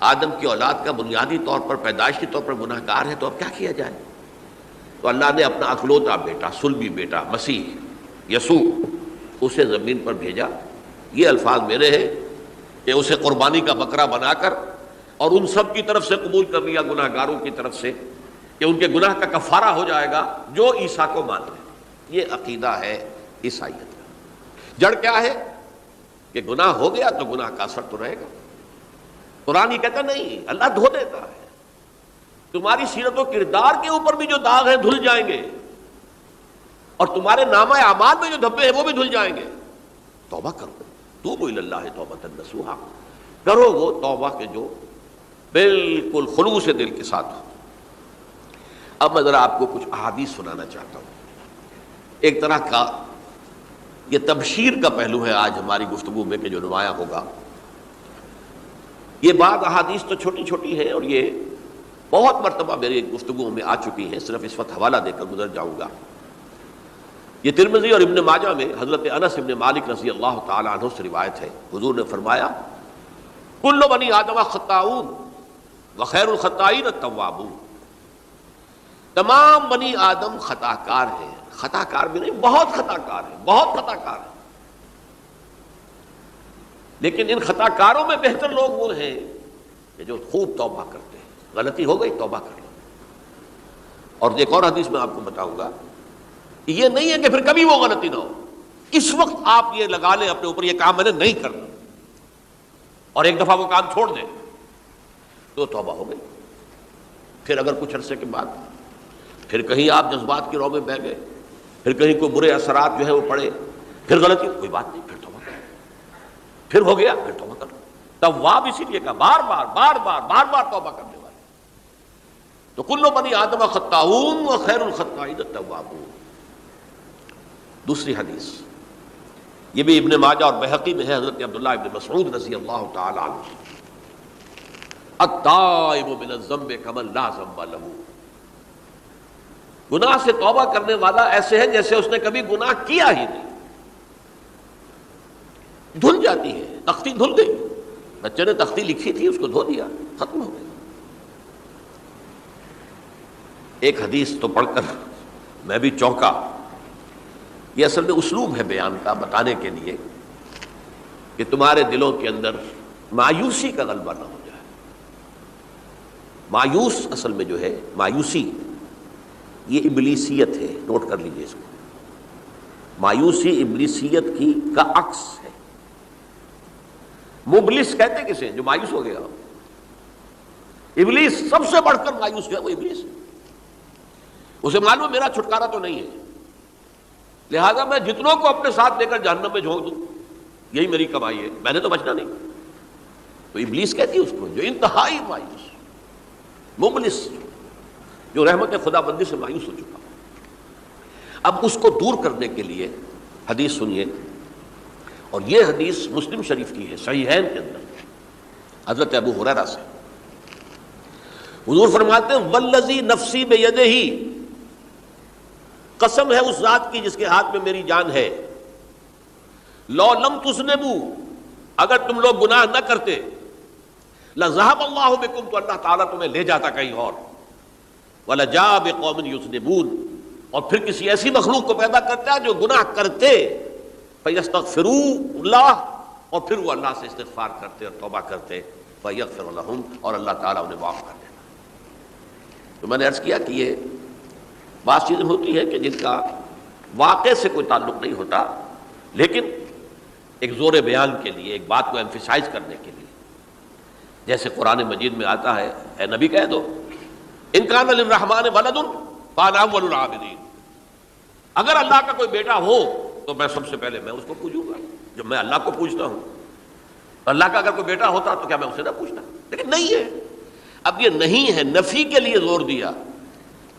آدم کی اولاد کا بنیادی طور پر پیدائشی طور پر گناہ گار ہے، تو اب کیا کیا جائے؟ تو اللہ نے اپنا اکلوتا بیٹا، صلبی بیٹا مسیح یسوع اسے زمین پر بھیجا۔ یہ الفاظ میرے ہیں کہ اسے قربانی کا بکرا بنا کر اور ان سب کی طرف سے قبول کر لیا، گناہ گاروں کی طرف سے، کہ ان کے گناہ کا کفارہ ہو جائے گا جو عیسیٰ کو مان لے۔ یہ عقیدہ ہے عیسائیت کا۔ جڑ کیا ہے کہ گناہ ہو گیا تو گناہ کا اثر تو رہے گا۔ قرآن یہ کہتا نہیں، اللہ دھو دیتا ہے، تمہاری سیرت و کردار کے اوپر بھی جو داغ ہیں دھل جائیں گے، اور تمہارے نامہ اعمال میں جو دھبے ہیں وہ بھی دھل جائیں گے۔ توبہ کرو، توبوا الی اللہ توبۃ نصوحا، کرو وہ توبہ کے جو بالکل خلوص دل کے ساتھ ہو۔ اب میں ذرا آپ کو کچھ احادیث سنانا چاہتا ہوں۔ ایک طرح کا یہ تبشیر کا پہلو ہے آج ہماری گفتگو میں کہ جو نمایاں ہوگا۔ یہ بعض احادیث تو چھوٹی چھوٹی ہیں اور یہ بہت مرتبہ میری گفتگو میں آ چکی ہیں، صرف اس وقت حوالہ دے کر گزر جاؤں گا۔ یہ ترمذی اور ابن ماجہ میں حضرت انس ابن مالک رضی اللہ تعالی عنہ سے روایت ہے، حضور نے فرمایا کل بنی آدم خطاؤون وخیر الخطائین التوابون، تمام بنی آدم خطا کار ہیں، خطا کار بھی نہیں، بہت خطا کار ہیں، بہت خطا کار ہیں، لیکن ان خطا کاروں میں بہتر لوگ وہ ہیں کہ جو خوب توبہ کرتے ہیں۔ غلطی ہو گئی توبہ کر لو۔ اور ایک اور حدیث میں آپ کو بتاؤں گا، یہ نہیں ہے کہ پھر کبھی وہ غلطی نہ ہو، اس وقت آپ یہ لگا لیں اپنے اوپر یہ کام میں نے نہیں کرنا، اور ایک دفعہ وہ کام چھوڑ دیں تو توبہ ہو گئی۔ پھر اگر کچھ عرصے کے بعد پھر کہیں آپ جذبات کی رو میں بہہ گئے، پھر کہیں کوئی برے اثرات جو ہے وہ پڑے، پھر غلطی، کوئی بات نہیں، پھر توبہ کرو، پھر ہو گیا پھر توبہ کرو۔ تواب اسی لیے کہا بار بار توبہ کرنے والے۔ تو کل بنی آدم خطاؤون وخیر الخطائین التوابون۔ دوسری حدیث یہ بھی ابن ماجہ اور بہقی میں ہے، حضرت عبداللہ ابن مسعود رضی اللہ تعالی عنہ، التائب من الذنب کمن لا ذنب لہ، گناہ سے توبہ کرنے والا ایسے ہے جیسے اس نے کبھی گناہ کیا ہی نہیں۔ دھل جاتی ہے، تختی دھل گئی، بچے نے تختی لکھی تھی اس کو دھو دیا، ختم ہو گئی۔ ایک حدیث تو پڑھ کر میں بھی چونکا، یہ اصل میں اسلوب ہے بیان کا، بتانے کے لیے کہ تمہارے دلوں کے اندر مایوسی کا غلبہ نہ ہو جائے۔ مایوس اصل میں جو ہے مایوسی یہ ابلیسیت ہے، نوٹ کر لیجئے اس کو۔ مایوسی ابلیسیت کی کا عکس ہے۔ مبلس کہتے کسے؟ جو مایوس ہو گیا۔ ابلیس سب سے بڑھ کر مایوس جو ہے وہ ابلیس ہے۔ اسے معلوم میرا چھٹکارا تو نہیں ہے، لہذا میں جتنوں کو اپنے ساتھ لے کر جہنم میں جھونک دوں یہی میری کمائی ہے، میں نے تو بچنا نہیں۔ تو ابلیس کہتی ہے اس کو جو انتہائی مایوس، مبلس، جو رحمت خدا بندی سے مایوس ہو چکا۔ اب اس کو دور کرنے کے لیے حدیث سنیے، اور یہ حدیث مسلم شریف کی ہے، صحیحین کے اندر، حضرت ابو ہریرہ سے۔ حضور فرماتے ہیں والذی نفسی بیدہ، قسم ہے اس ذات کی جس کے ہاتھ میں میری جان ہے، لو لم تذنبوا، اگر تم لوگ گناہ نہ کرتے، لذهب اللہ بکم، تو اللہ تعالیٰ تمہیں لے جاتا کہیں اور، ولجاء بقوم یذنبون، اور پھر کسی ایسی مخلوق کو پیدا کرتا ہے جو گناہ کرتے، فیستغفروا اللہ، اور پھر وہ اللہ سے استغفار کرتے اور توبہ کرتے، فیغفر لہم، اور اللہ تعالیٰ انہیں معاف کر دیتا۔ تو میں نے عرض کیا کہ یہ بعض چیزیں ہوتی ہیں کہ جن کا واقع سے کوئی تعلق نہیں ہوتا، لیکن ایک زور بیان کے لیے، ایک بات کو ایمفیسائز کرنے کے لیے، جیسے قرآن مجید میں آتا ہے، اے نبی کہہ دو ان کان للرحمن ولد فانا اول العابدین، اگر اللہ کا کوئی بیٹا ہو تو میں سب سے پہلے میں اس کو پوجوں گا، جب میں اللہ کو پوجتا ہوں۔ اللہ کا اگر کوئی بیٹا ہوتا تو کیا میں اسے نہ پوچھتا؟ لیکن نہیں ہے۔ اب یہ نہیں ہے، نفی کے لیے زور دیا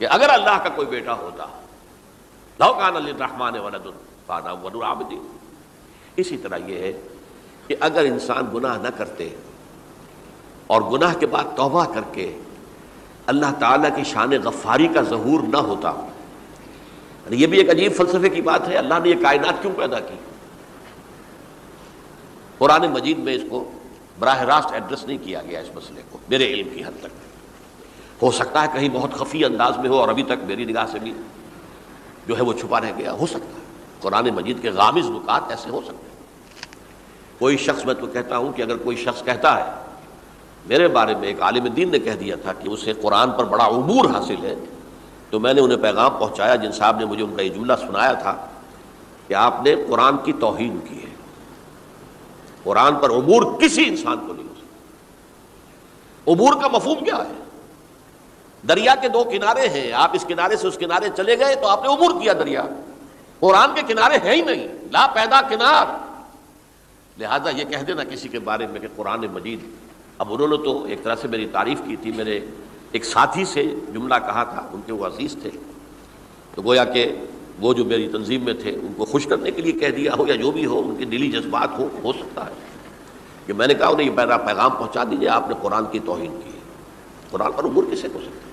کہ اگر اللہ کا کوئی بیٹا ہوتا، لو کان للرحمن ولد فانا اول العابدین۔ اسی طرح یہ ہے کہ اگر انسان گناہ نہ کرتے اور گناہ کے بعد توبہ کر کے اللہ تعالیٰ کی شان غفاری کا ظہور نہ ہوتا، یہ بھی ایک عجیب فلسفے کی بات ہے، اللہ نے یہ کائنات کیوں پیدا کی؟ قرآن مجید میں اس کو براہ راست ایڈریس نہیں کیا گیا اس مسئلے کو، میرے علم کی حد تک۔ ہو سکتا ہے کہیں بہت خفی انداز میں ہو اور ابھی تک میری نگاہ سے بھی جو ہے وہ چھپا رہ گیا، ہو سکتا ہے قرآن مجید کے غامض نکات ایسے ہو سکتے ہیں۔ کوئی شخص، میں تو کہتا ہوں کہ اگر کوئی شخص کہتا ہے، میرے بارے میں ایک عالم دین نے کہہ دیا تھا کہ اسے قرآن پر بڑا عبور حاصل ہے، تو میں نے انہیں پیغام پہنچایا، جن صاحب نے مجھے ان کا یہ جملہ سنایا تھا کہ آپ نے قرآن کی توہین کی ہے، قرآن پر عبور کسی انسان کو نہیں ہو سکتا۔ عبور کا مفہوم کیا ہے؟ دریا کے دو کنارے ہیں، آپ اس کنارے سے اس کنارے چلے گئے تو آپ نے عبور کیا دریا۔ قرآن کے کنارے ہیں ہی نہیں، لا پیدا کنار۔ لہذا یہ کہہ دینا کسی کے بارے میں کہ قرآن مجید، اب انہوں نے تو ایک طرح سے میری تعریف کی تھی، میرے ایک ساتھی سے جملہ کہا تھا، ان کے وہ عزیز تھے، تو گویا کہ وہ جو میری تنظیم میں تھے ان کو خوش کرنے کے لیے کہہ دیا ہو، یا جو بھی ہو، ان کے دلی جذبات ہو سکتا ہے کہ میں نے کہا انہیں یہ میرا پیغام پہنچا دیجیے، آپ نے قرآن کی توہین کی ہے۔ قرآن پر عبور کسے ہو سکتا ہے؟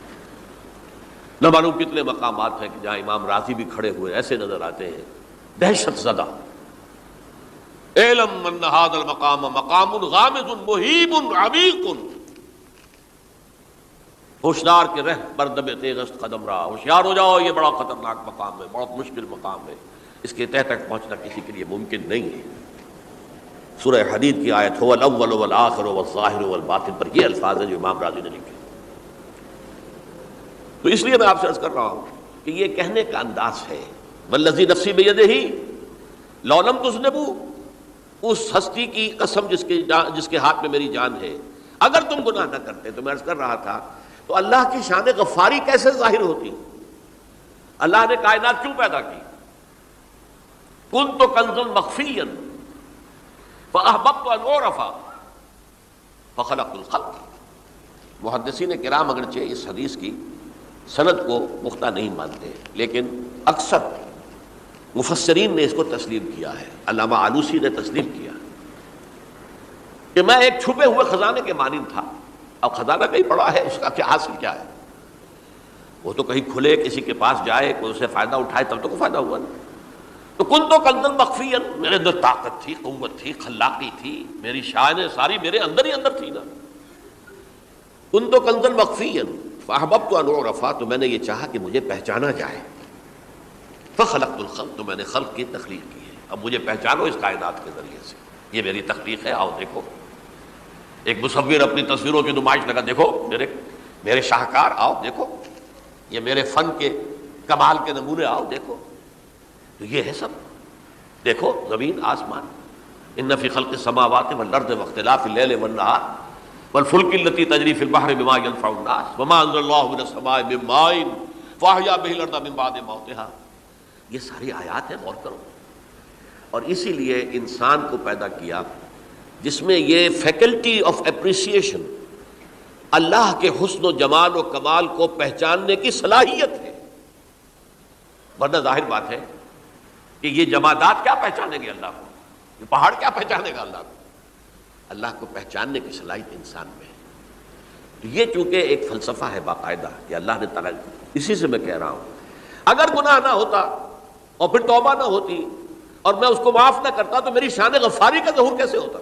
نہ معلوم کتنے مقامات ہیں کہ جہاں امام راضی بھی کھڑے ہوئے ایسے نظر آتے ہیں، دہشت زدہ، اعلم ان ھذا المقام مقام غامض مہیب عمیق، ہوشیار کے رہ بردب تیغست قدم رہا، ہوشیار ہو جاؤ، یہ بڑا خطرناک مقام ہے، بہت مشکل مقام ہے، اس کے تہ تک پہنچنا کسی کے لیے ممکن نہیں ہے۔ سورہ حدید کی آیت هو الاول والآخر والظاہر والباطن پر یہ الفاظ ہیں جو امام راضی نے لکھے۔ تو اس لیے میں آپ سے عرض کر رہا ہوں کہ یہ کہنے کا انداز ہے، والذی نفسی بیدہ، لو لم تذنبوا، اس ہستی کی قسم جس کے ہاتھ میں میری جان ہے، اگر تم گناہ نہ کرتے، تو میں عرض کر رہا تھا تو اللہ کی شان غفاری کیسے ظاہر ہوتی؟ اللہ نے کائنات کیوں پیدا کی؟ کنت کنزا مخفیا فاحببت ان اعرف فخلقت الخلق۔ محدثین کرام اگرچہ اس حدیث کی سند کو پختہ نہیں مانتے، لیکن اکثر مفسرین نے اس کو تسلیم کیا ہے۔ علامہ آلوسی نے تسلیم کیا کہ میں ایک چھپے ہوئے خزانے کے مانند تھا۔ اب خزانہ کہیں پڑا ہے، اس کا کیا حاصل کیا ہے؟ وہ تو کہیں کھلے، کسی کے پاس جائے، کوئی اسے فائدہ اٹھائے تب تو کوئی فائدہ ہوا نا۔ تو کن تو کنزا مخفیا، میرے اندر طاقت تھی، قوت تھی، خلاقی تھی، میری شانیں ساری میرے اندر ہی اندر تھی نا۔ کن تو کنزا مخفیا فاحببت ان اعرف، تو میں نے یہ چاہا کہ مجھے پہچانا جائے۔ فخلقت الخلق، تو میں نے خلق کی تخلیق کی ہے، اب مجھے پہچانو اس کائنات کے ذریعے سے، یہ میری تخلیق ہے، آؤ دیکھو۔ ایک مصور اپنی تصویروں کی نمائش لگا، دیکھو میرے شاہکار، آؤ دیکھو، یہ میرے فن کے کمال کے نمونے، آؤ دیکھو۔ تو یہ ہے سب، دیکھو زمین آسمان، ان فی خلق السماوات والارض واختلاف اللیل والنہار والفلک التی تجری فی البحر بما ینفع الناس وما انزل اللہ من السماء من ماء فاحیا بہ الارض من بعد موتها۔ یہ ساری آیات ہیں، غور کرو۔ اور اسی لیے انسان کو پیدا کیا جس میں یہ فیکلٹی آف اپریسیشن، اللہ کے حسن و جمال و کمال کو پہچاننے کی صلاحیت ہے۔ ورنہ ظاہر بات ہے کہ یہ جمادات کیا پہچانیں گے اللہ کو، یہ پہاڑ کیا پہچانے گا اللہ کو؟ اللہ کو پہچاننے کی صلاحیت انسان میں ہے۔ تو یہ چونکہ ایک فلسفہ ہے باقاعدہ کہ اللہ نے تعالیٰ، اسی سے میں کہہ رہا ہوں اگر گناہ نہ ہوتا اور پھر توبہ نہ ہوتی اور میں اس کو معاف نہ کرتا تو میری شان غفاری کا ظہور کیسے ہوتا؟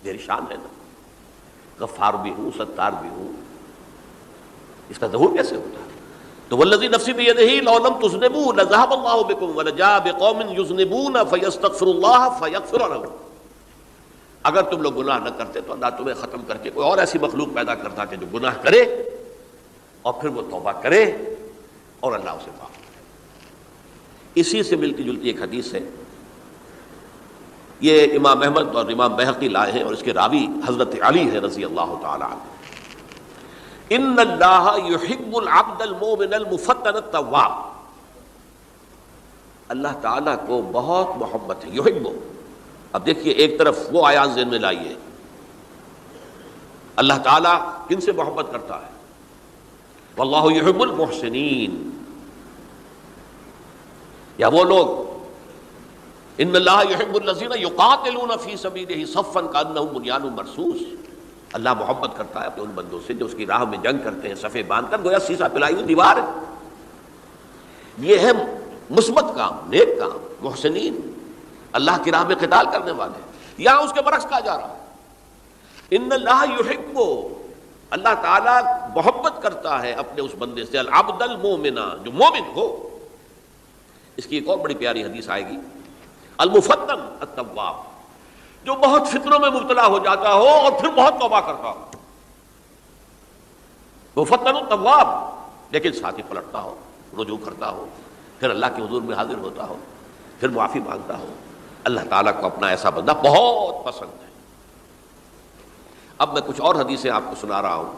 میری شان ہے نا، غفار بھی ہوں، ستار بھی ہوں، اس کا ظہور کیسے ہوتا ہے؟ تو والذی نفسی بیدہ لو لم تذنبوا لذهب اللہ بکم ولجاء بقوم یذنبون فیستغفروا اللہ فیغفر لهم۔ اگر تم لوگ گناہ نہ کرتے تو اللہ تمہیں ختم کر کے کوئی اور ایسی مخلوق پیدا کرتا کہ جو گناہ کرے اور پھر وہ توبہ کرے اور اللہ اسے معاف کرے۔ اسی سے ملتی جلتی ایک حدیث ہے، یہ امام احمد اور امام بہقی لائے ہیں، اور اس کے راوی حضرت علی ہے رضی اللہ تعالی عنہ۔ ان اللہ یحب العبد المؤمن المفتن التواب، اللہ تعالیٰ کو بہت محبت ہے، یحب۔ اب دیکھیے ایک طرف وہ آیات ذہن میں لائیے، اللہ تعالیٰ کن سے محبت کرتا ہے؟ واللہ یحب المحسنین، یا وہ لوگ ان اللہ یحب الذین یقاتلون فی سبیلہ صفا کانہم بنیان مرصوص، اللہ محبت کرتا ہے اپنے ان بندوں سے جو اس کی راہ میں جنگ کرتے ہیں صفے باندھ کر، گویا سیسا پلائی ہوئی دیوار ہے۔ یہ ہے مثبت کام، نیک کام، محسنین، اللہ کی راہ میں قتال کرنے والے۔ یہاں اس کے برعکس کہا جا رہا ہے ان اللہ یحب، اللہ تعالیٰ محبت کرتا ہے اپنے اس بندے سے، العبد المؤمن، جو مومن ہو۔ اس کی ایک اور بڑی پیاری حدیث آئے گی، المفتن التواب، جو بہت فطروں میں مبتلا ہو جاتا ہو اور پھر بہت توبہ کرتا ہو، مفتن التواب، لیکن ساتھ ہی پلٹتا ہو، رجوع کرتا ہو، پھر اللہ کے حضور میں حاضر ہوتا ہو، پھر معافی مانگتا ہو۔ اللہ تعالیٰ کو اپنا ایسا بندہ بہت پسند ہے۔ اب میں کچھ اور حدیثیں آپ کو سنا رہا ہوں۔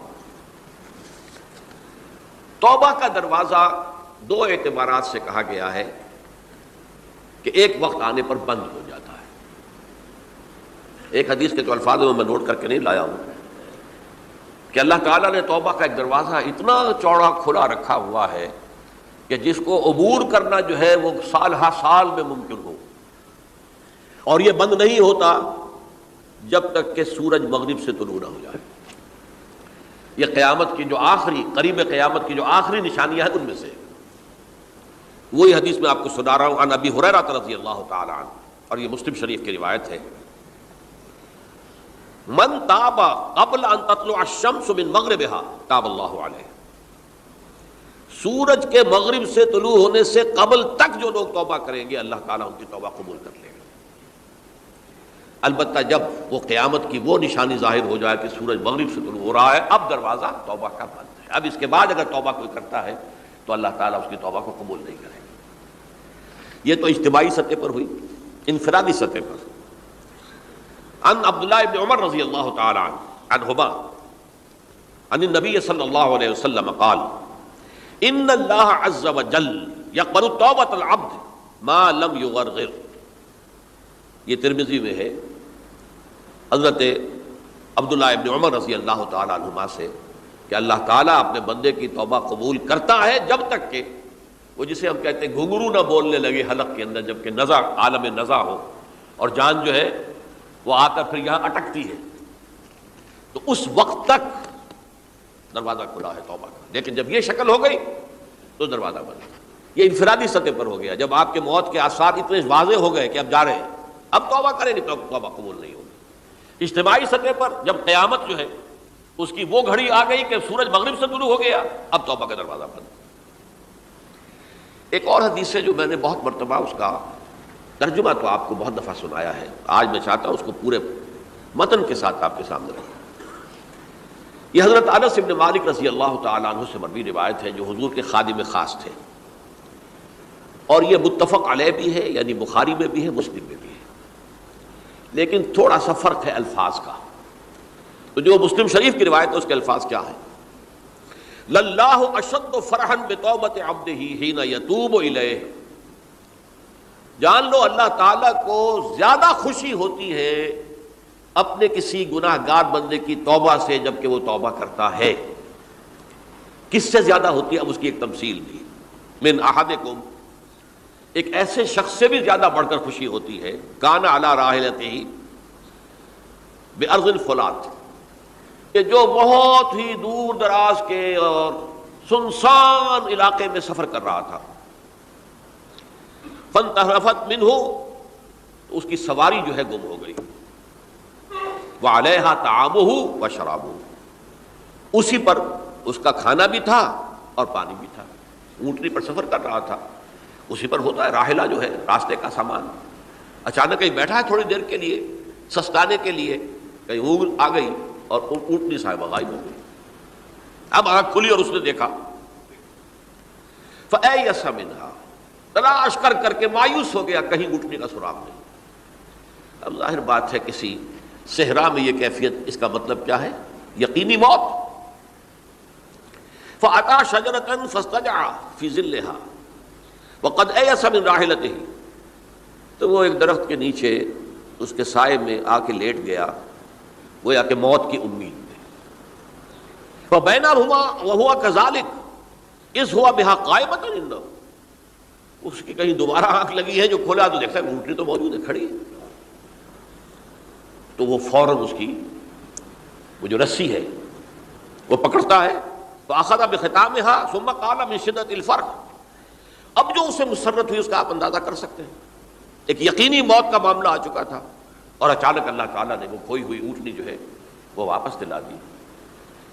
توبہ کا دروازہ دو اعتبارات سے کہا گیا ہے کہ ایک وقت آنے پر بند ہو جاتا ہے۔ ایک حدیث کے تو الفاظ میں نوٹ کر کے نہیں لایا ہوں کہ اللہ تعالیٰ نے توبہ کا ایک دروازہ اتنا چوڑا کھلا رکھا ہوا ہے کہ جس کو عبور کرنا جو ہے وہ سال ہا سال میں ممکن ہو، اور یہ بند نہیں ہوتا جب تک کہ سورج مغرب سے طلوع نہ ہو جائے۔ یہ قیامت کی جو آخری، قریب قیامت کی جو آخری نشانیاں ہیں ان میں سے وہی حدیث میں آپ کو سنا رہا ہوں، عن ابی ہریرہ رضی اللہ تعالی عنہ، اور یہ مسلم شریف کی روایت ہے، من تاب قبل ان تطلع الشمس من مغربها تاب اللہ علیہ، سورج کے مغرب سے طلوع ہونے سے قبل تک جو لوگ توبہ کریں گے اللہ تعالیٰ ان کی توبہ قبول کر لے گا۔ البتہ جب وہ قیامت کی وہ نشانی ظاہر ہو جائے کہ سورج مغرب سے طلوع ہو رہا ہے، اب دروازہ توبہ کا بند ہے۔ اب اس کے بعد اگر توبہ کوئی کرتا ہے تو اللہ تعالیٰ اس کی توبہ کو قبول نہیں کرے گا۔ یہ تو اجتماعی سطح پر ہوئی، انفرادی سطح پر۔ عن عبداللہ ابن عمر رضی اللہ تعالی عنہما عن النبی صلی اللہ علیہ وسلم قال ان اللہ عز وجل یقبل توبۃ العبد ما لم یغرغر۔ یہ ترمذی میں ہے حضرت عبداللہ ابن عمر رضی اللہ تعالی عنہما سے کہ اللہ تعالیٰ اپنے بندے کی توبہ قبول کرتا ہے جب تک کہ وہ جسے ہم کہتے ہیں گھنگرو نہ بولنے لگے حلق کے اندر، جبکہ نزع عالم نزع ہو اور جان جو ہے وہ آ کر پھر یہاں اٹکتی ہے، تو اس وقت تک دروازہ کھلا ہے توبہ کا۔ لیکن جب یہ شکل ہو گئی تو دروازہ بند۔ یہ انفرادی سطح پر ہو گیا، جب آپ کے موت کے آثار اتنے واضح ہو گئے کہ اب جا رہے ہیں، اب توبہ کریں نہیں تو توبہ قبول نہیں ہوگی۔ اجتماعی سطح پر جب قیامت جو ہے اس کی وہ گھڑی آ گئی کہ سورج مغرب سے طلوع ہو گیا، اب توبہ کا دروازہ بند۔ ایک اور حدیث ہے جو میں نے بہت مرتبہ اس کا ترجمہ تو آپ کو بہت دفعہ سنایا ہے، آج میں چاہتا ہوں اس کو پورے متن کے ساتھ آپ کے سامنے رکھوں۔ یہ حضرت انس بن مالک رضی اللہ تعالیٰ عنہ سے مروی روایت ہے، جو حضور کے خادم خاص تھے، اور یہ متفق علیہ بھی ہے، یعنی بخاری میں بھی ہے، مسلم میں بھی ہے، لیکن تھوڑا سا فرق ہے الفاظ کا۔ تو جو مسلم شریف کی روایت ہے اس کے الفاظ کیا ہیں؟ للہ اشد فرحا بتوبۃ عبدہ حین یتوب الیہ۔ جان لو اللہ تعالیٰ کو زیادہ خوشی ہوتی ہے اپنے کسی گناہ گار بندے کی توبہ سے جبکہ وہ توبہ کرتا ہے۔ کس سے زیادہ ہوتی ہے؟ اب اس کی ایک تمثیل دی، من احدکم، ایک ایسے شخص سے بھی زیادہ بڑھ کر خوشی ہوتی ہے، کان علی راحلتہ بارض الفلات، کہ جو بہت ہی دور دراز کے اور سنسان علاقے میں سفر کر رہا تھا، فانتحرفت منہ، تو اس کی سواری جو ہے گم ہو گئی، وعلیہا طعامہ وشرابہ، اسی پر اس کا کھانا بھی تھا اور پانی بھی تھا، اونٹنی پر سفر کر رہا تھا، اسی پر ہوتا ہے راحلہ جو ہے راستے کا سامان۔ اچانک کہیں بیٹھا ہے تھوڑی دیر کے لیے سستانے کے لیے، کہیں اونگ آ گئی اور اونٹنی صاحبہ غائب ہو گئی۔ اب آنکھ کھلی اور اس نے دیکھا، فَأَيَّسَ مِنْهَا، تلاش کر کر کے مایوس ہو گیا، کہیں اونٹنی کا سراغ نہیں۔ اب ظاہر بات ہے کسی صحرا میں یہ کیفیت، اس کا مطلب کیا ہے؟ یقینی موت۔ فَأَتَىٰ شَجَرَةً فَاسْتَجَعَ فِي ظِلِّهَا وَقَدْ أَيَسَ مِنْ رَاحِلَتِهِ، تو وہ ایک درخت کے نیچے اس کے سائے میں آ کے لیٹ گیا، گویا کہ موت کی امید میں۔ فَبَيْنَهُمَا وَهُوَ كَذَلِكَ إِذْ هُوَ بِهَا قَائِمَةٌ عِندَهُ، اس کی کہیں دوبارہ آنکھ لگی ہے، جو کھولا تو دیکھتا ہے اونٹنی تو موجود ہے، کھڑی ہے، تو وہ فوراً اس کی وہ جو رسی ہے وہ پکڑتا ہے، فَأَخَذَ بِخِتَامِهَا ثُمَّ قَالَ مِنْ شِدَّةِ الْفَرْحِ، اب جو اسے مسرت ہوئی اس کا آپ اندازہ کر سکتے ہیں، ایک یقینی موت کا معاملہ آ چکا تھا، اور اچانک اللہ تعالیٰ نے وہ کھوئی ہوئی اونٹنی جو ہے وہ واپس دلا دی۔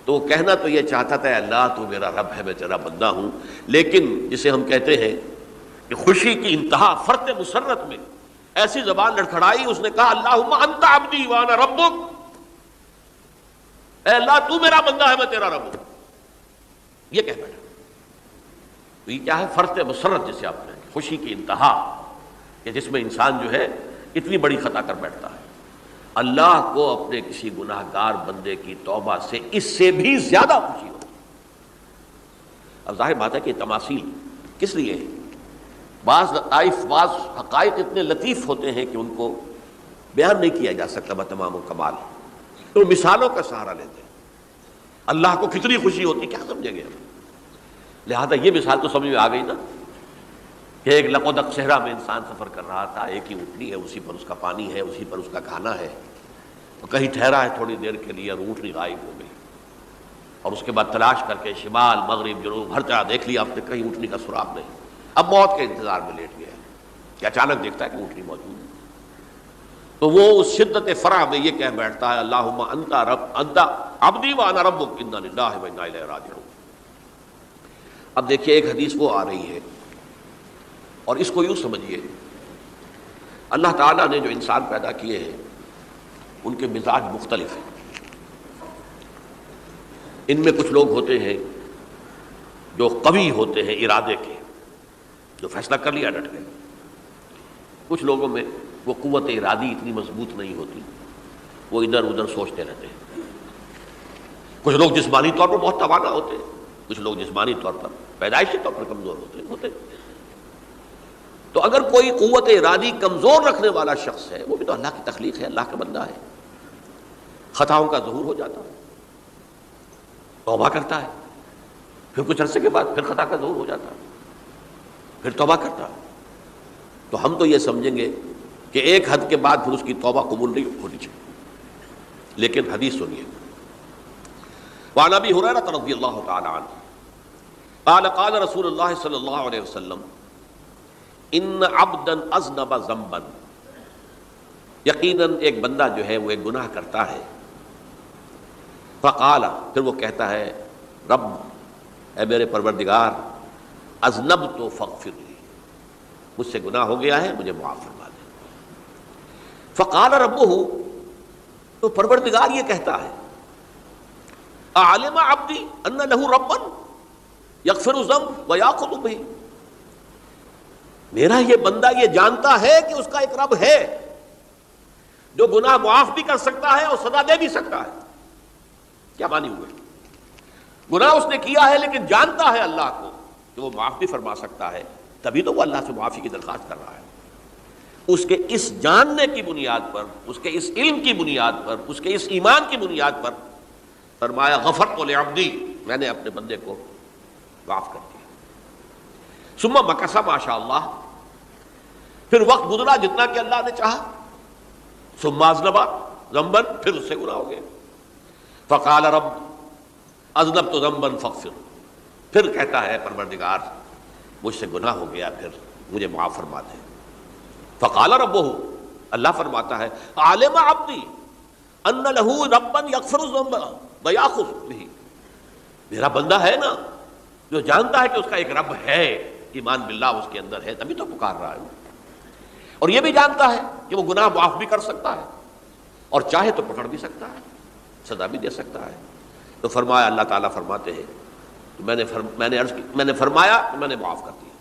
تو وہ کہنا تو یہ چاہتا تھا، اللہ تو میرا رب ہے، میں تیرا بندہ ہوں، لیکن جسے ہم کہتے ہیں کہ خوشی کی انتہا فرط مسرت میں ایسی زبان لڑکھڑائی، اس نے کہا اللہم انت عبدی وانا ربک، اے اللہ تو میرا بندہ ہے، میں تیرا رب ہوں، یہ کہہ بیٹھا۔ تو یہ کیا ہے؟ فرط مسرت جسے آپ کہیں، خوشی کی انتہا، کہ جس میں انسان جو ہے اتنی بڑی خطا کر بیٹھتا ہے۔ اللہ کو اپنے کسی گناہ گار بندے کی توبہ سے اس سے بھی زیادہ خوشی ہو۔ اب ظاہر بات ہے کہ تماثیل کس لیے ہے؟ بعض لطائف، بعض حقائق اتنے لطیف ہوتے ہیں کہ ان کو بیان نہیں کیا جا سکتا بتمام و کمال، تو مثالوں کا سہارا لیتے ہیں۔ اللہ کو کتنی خوشی ہوتی کیا سمجھیں گے ہم؟ لہذا یہ مثال تو سمجھ میں آ گئی نا، کہ ایک لقودق صحرا میں انسان سفر کر رہا تھا، ایک ہی اونٹنی ہے، اسی پر اس کا پانی ہے، اسی پر اس کا کھانا ہے، تو کہیں ٹھہرا ہے تھوڑی دیر کے لیے اور اونٹنی غائب ہو گئی، اور اس کے بعد تلاش کر کے شمال مغرب جنوب ہر جگہ دیکھ لیا آپ نے، کہیں اونٹنی کا سراغ نہیں۔ اب موت کے انتظار میں لیٹ گیا کہ اچانک دیکھتا ہے کہ اونٹنی موجود ہے، تو وہ اس شدت فرح میں یہ کہہ بیٹھتا ہے اللہم انت عبدی وانا ربک انا للہ و انا الیہ راجعون۔ اب دیکھیے ایک حدیث وہ آ رہی ہے، اور اس کو یوں سمجھیے، اللہ تعالیٰ نے جو انسان پیدا کیے ہیں ان کے مزاج مختلف ہیں۔ ان میں کچھ لوگ ہوتے ہیں جو قوی ہوتے ہیں ارادے کے، جو فیصلہ کر لیا ڈٹ گئے، کچھ لوگوں میں وہ قوت ارادی اتنی مضبوط نہیں ہوتی، وہ ادھر ادھر سوچتے رہتے ہیں۔ کچھ لوگ جسمانی طور پر بہت توانا ہوتے ہیں، کچھ لوگ جسمانی طور پر پیدائشی طور پر کمزور ہوتے ہیں۔ تو اگر کوئی قوت ارادی کمزور رکھنے والا شخص ہے، وہ بھی تو اللہ کی تخلیق ہے، اللہ کا بندہ ہے، خطاؤں کا ظہور ہو جاتا ہے، توبہ کرتا ہے، پھر کچھ عرصے کے بعد پھر خطا کا ظہور ہو جاتا ہے، پھر توبہ کرتا ہے۔ تو ہم تو یہ سمجھیں گے کہ ایک حد کے بعد پھر اس کی توبہ قبول نہیں ہونی چاہیے، لیکن حدیث سنیے۔ وعن ابی ہریرہ رضی اللہ تعالی عنہ قال قال رسول اللہ صلی اللہ علیہ وسلم ان عبدا اذنب ذنبا، یقیناً ایک بندہ جو ہے وہ ایک گناہ کرتا ہے، فقال، پھر وہ کہتا ہے رب، اے میرے پروردگار، اذنبت فاغفر لی، مجھ سے گناہ ہو گیا ہے، مجھے معاف فرما دے۔ فقال ربہ، تو پروردگار یہ کہتا ہے اعلم عبدی ان لہ ربا یغفر الذنب ویاخذ بہ، میرا یہ بندہ یہ جانتا ہے کہ اس کا ایک رب ہے جو گناہ معاف بھی کر سکتا ہے اور سزا دے بھی سکتا ہے۔ کیا معنی ہوئے؟ گناہ اس نے کیا ہے لیکن جانتا ہے اللہ کو کہ وہ معاف بھی فرما سکتا ہے، تبھی تو وہ اللہ سے معافی کی درخواست کر رہا ہے۔ اس کے اس جاننے کی بنیاد پر، اس کے اس علم کی بنیاد پر، اس کے اس ایمان کی بنیاد پر فرمایا غفرت لعبدی، میں نے اپنے بندے کو معاف کر دیا۔ ثم مکث ما شاء اللہ، پھر وقت گزرا جتنا کہ اللہ نے چاہا، ثم اذنب ذنبا، پھر اس سے گناہ ہو گیا، فقال رب اذنبت ذنبا فاغفر، پھر کہتا ہے پروردگار مجھ سے گناہ ہو گیا، پھر مجھے معاف فرما دے۔ فقال ربہ، اللہ فرماتا ہے عالم عبدی ان لہ ربا یغفر الذنب ویاخذ بہ، میرا بندہ ہے نا جو جانتا ہے کہ اس کا ایک رب ہے، ایمان باللہ اس کے اندر ہے، تبھی تو پکار رہا ہے، اور یہ بھی جانتا ہے کہ وہ گناہ معاف بھی کر سکتا ہے اور چاہے تو پکڑ بھی سکتا ہے، سزا بھی دے سکتا ہے۔ تو فرمایا، اللہ تعالیٰ فرماتے ہیں میں نے فرمایا تو میں نے معاف کر دیا۔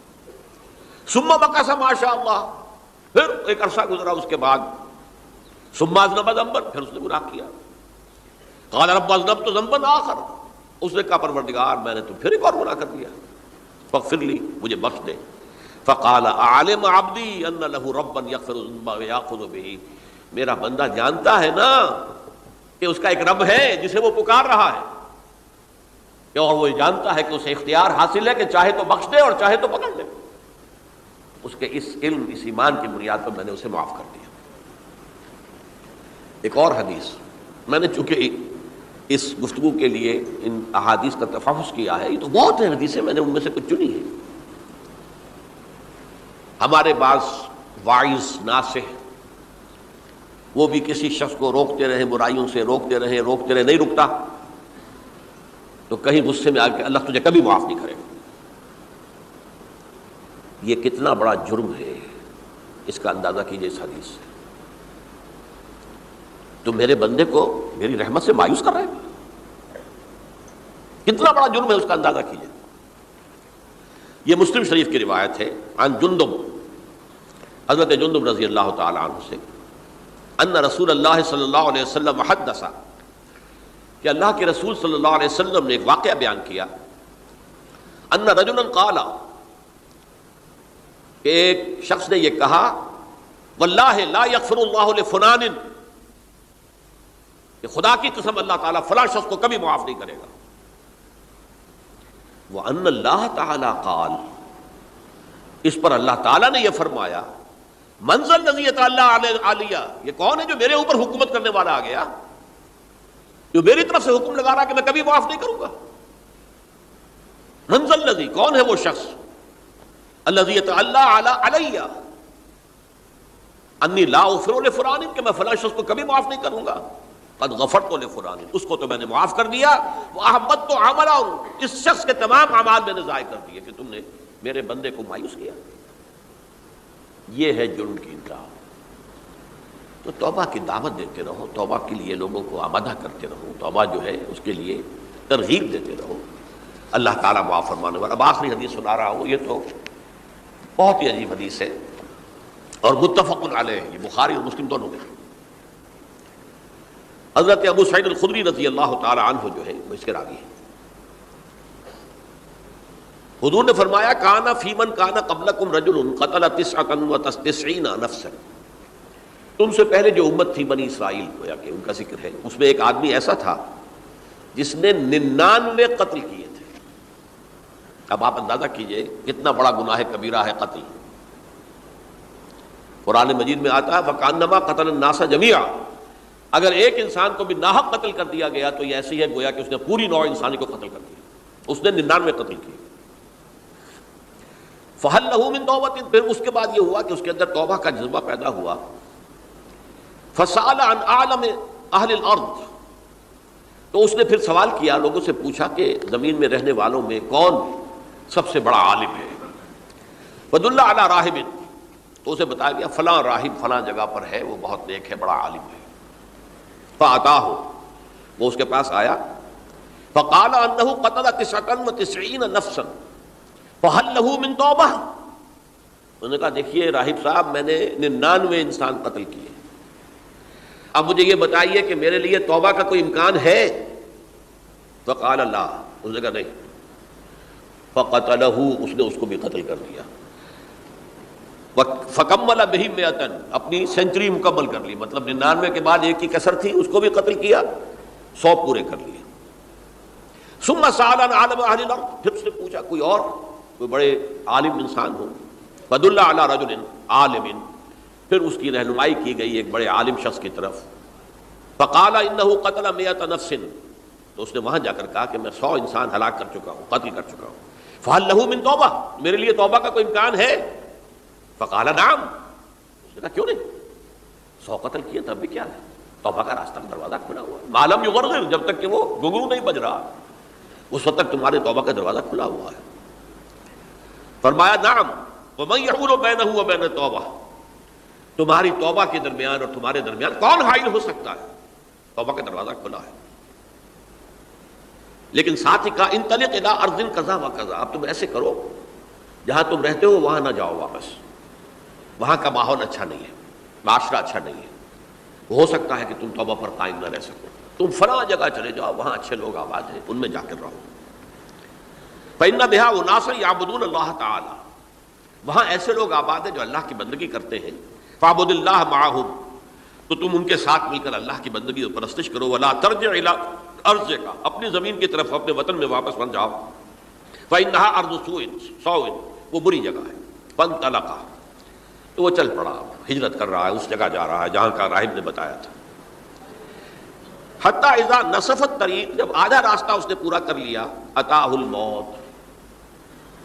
ثم مکث ما شاء اللہ، پھر ایک عرصہ گزرا اس کے بعد، ثم اذنب ذنبا، پھر اس نے گناہ کیا، قال رب اذنبت ذنبا آخر، اس نے کہا پروردگار میں نے تو پھر ایک اور گناہ کر دیا، فاغفر لی، مجھے بخش دے۔ فقال اعلم عبدی ان لہ ربا یغفر الذنب ویاخذ بہ، میرا بندہ جانتا ہے نا کہ اس کا ایک رب ہے جسے وہ پکار رہا ہے، اور وہ جانتا ہے کہ اسے اختیار حاصل ہے کہ چاہے تو بخش دے اور چاہے تو پکڑ لے۔ اس کے اس علم، اس ایمان کی بنیاد پر میں نے اسے معاف کر دیا۔ ایک اور حدیث، میں نے چونکہ اس گفتگو کے لیے ان احادیث کا تفحص کیا ہے، یہ تو بہت ہیں حدیثیں، میں نے ان میں سے کچھ چنی ہیں۔ ہمارے بعض واعظ ناصح وہ بھی کسی شخص کو روکتے رہے، برائیوں سے روکتے رہے، نہیں رکتا، تو کہیں غصے میں آ کے اللہ تجھے کبھی معاف نہیں کرے گا۔ یہ کتنا بڑا جرم ہے، اس کا اندازہ کیجئے اس حدیث سے۔ تو میرے بندے کو میری رحمت سے مایوس کر رہے ہیں، کتنا بڑا جرم ہے اس کا اندازہ کیجئے۔ یہ مسلم شریف کی روایت ہے، عن جندب، حضرت جندب رضی اللہ تعالی عنہ سے، ان رسول اللہ صلی اللہ علیہ وسلم حدث، کہ اللہ کے رسول صلی اللہ علیہ وسلم نے ایک واقعہ بیان کیا، ان رجلا قال، کہ ایک شخص نے یہ کہا، واللہ لا یغفر اللہ لفلان، کہ خدا کی قسم اللہ تعالیٰ فلاں شخص کو کبھی معاف نہیں کرے گا۔ وَأَنَّ اللَّهَ تَعَالَى قال، اس پر اللہ تعالیٰ نے یہ فرمایا، مَنْ ذَا الَّذِي يَتَعَالَىٰ عَلَيَّ، یہ کون ہے جو میرے اوپر حکومت کرنے والا آ گیا، جو میری طرف سے حکم لگا رہا کہ میں کبھی معاف نہیں کروں گا۔ مَنْ ذَا الَّذِي، کون ہے وہ شخص، الَّذِي يَتَعَالَىٰ عَلَيَّ أَنِّي لَا أَغْفِرُ لِفُلَانٍ، کہ میں فلاں شخص کو کبھی معاف نہیں کروں گا، قد غفرت لفلان، اس کو تو میں نے معاف کر دیا، وَأَحْبَطْتُ عَمَلَهُ، اس شخص کے تمام اعمال میں نے ضائع کر دیے کہ تم نے میرے بندے کو مایوس کیا۔ یہ ہے جرم کی انتہا۔ تو توبہ کی دعوت دیتے رہو، توبہ کے لیے لوگوں کو آمادہ کرتے رہو، توبہ جو ہے اس کے لیے ترغیب دیتے رہو، اللہ تعالیٰ معاف فرمانے والا۔ اب آخری حدیث سنا رہا ہوں، یہ تو بہت ہی عجیب حدیث ہے۔ اور متفق علیہ، یہ بخاری اور مسلم دونوں میں۔ حضرت ابو سعید الخدری رضی اللہ تعالی عنہ جو ہے وہ اس کے راوی ہیں۔ حضور نے فرمایا کانا فی من کانا قبلکم رجل قتل 99 نفسا، تم سے پہلے جو امت تھی بنی اسرائیل، گویا کہ ان کا ذکر ہے، اس میں ایک آدمی ایسا تھا جس نے 99 قتل کیے تھے۔ اب آپ اندازہ کیجئے کتنا بڑا گناہ کبیرہ ہے قتل۔ قرآن مجید میں آتا ہے فَكَأَنَّمَا قَتَلَ النَّاسَ جَمِيعًا، اگر ایک انسان کو بھی ناحق قتل کر دیا گیا تو یہ ایسی ہے گویا کہ اس نے پوری نوع انسانی کو قتل کر دیا۔ اس نے 99 قتل کیے۔ فَهَلْ لَهُ مِن تَوْبَةٍ، پھر اس کے بعد یہ ہوا کہ اس کے اندر توبہ کا جذبہ پیدا ہوا۔ فَسَأَلَ عَنْ أَعْلَمِ أَهْلِ الْأَرْضِ، تو اس نے پھر سوال کیا، لوگوں سے پوچھا کہ زمین میں رہنے والوں میں کون سب سے بڑا عالم ہے۔ فَدُلَّ عَلَى رَاهِبٍ، تو اسے بتایا گیا فلاں راہب فلاں جگہ پر ہے، وہ بہت نیک ہے، بڑا عالم ہے۔ فَأَتَاهُ، وہ اس کے پاس آیا۔ فَقَالَ أَنَّهُ قَتَلَ 99 نَفْسًا فَهَلْ لَهُ مِن تَوْبَةٍ، انہوں نے کہا دیکھیے راہب صاحب میں نے 99 انسان قتل کیے، اب مجھے یہ بتائیے کہ میرے لیے توبہ کا کوئی امکان ہے؟ فقال لا، اس نے کہا نہیں۔ فقتلہ، اس نے اس کو بھی قتل کر دیا۔ فکمل بہ 100، اپنی سینچری مکمل کر لی، مطلب 99 کے بعد ایک کی کسر تھی، اس کو بھی قتل کیا، 100 پورے کر لیے۔ ثم سأل عن عالم اہل الارض، پھر اس نے پوچھا کوئی اور، کوئی بڑے عالم انسان ہو۔ فدل علی رجل عالم، پھر اس کی رہنمائی کی گئی ایک بڑے عالم شخص کی طرف۔ فقال انہ قتل 100 نفس، تو اس نے وہاں جا کر کہا کہ میں 100 انسان ہلاک کر چکا ہوں، قتل کر چکا ہوں۔ فہل لہ من توبہ، میرے لیے توبہ کا کوئی امکان ہے؟ فقال نعم، اس نے کہا کیوں نہیں، 100 قتل کیے تب بھی کیا ہے، توبہ کا راستہ دروازہ کھلا ہوا ہے، ما لم یغرغر، جب تک کہ وہ گھنگرو نہیں بج رہا اس وقت تک تمہارے توبہ کا دروازہ کھلا ہوا ہے۔ فرمایا نعم، ومن یحول بینہ وبین التوبہ، تمہاری توبہ کے درمیان اور تمہارے درمیان کون حائل ہو سکتا ہے، توبہ کا دروازہ کھلا ہے۔ لیکن ساتھ ہی کہا انطلق الی ارض کذا و کذا، اب تم ایسے کرو جہاں تم رہتے ہو وہاں نہ جاؤ واپس، وہاں کا ماحول اچھا نہیں ہے، معاشرہ اچھا نہیں ہے، ہو سکتا ہے کہ تم توبہ پر قائم نہ رہ سکو، تم فلاں جگہ چلے جاؤ، وہاں اچھے لوگ آباد ہیں، ان میں جا کر رہو۔ فإن بها أناسا يعبدون اللہ تعالی، وہاں ایسے لوگ آباد ہیں جو اللہ کی بندگی کرتے ہیں۔ فاعبد اللہ معہم، تو تم ان کے ساتھ مل کر اللہ کی بندگی اور پرستش کرو۔ ولا ترجع الی ارضک، اپنی زمین کی طرف اپنے وطن میں واپس مت جاؤ۔ فإنها ارض سوء، وہ بری جگہ ہے۔ فانطلق، تو وہ چل پڑا، ہجرت کر رہا ہے، اس جگہ جا رہا ہے جہاں کا راہب نے بتایا تھا۔ حتی اذا نصف الطریق، جب آدھا راستہ اس نے پورا کر لیا، اتاہ الموت،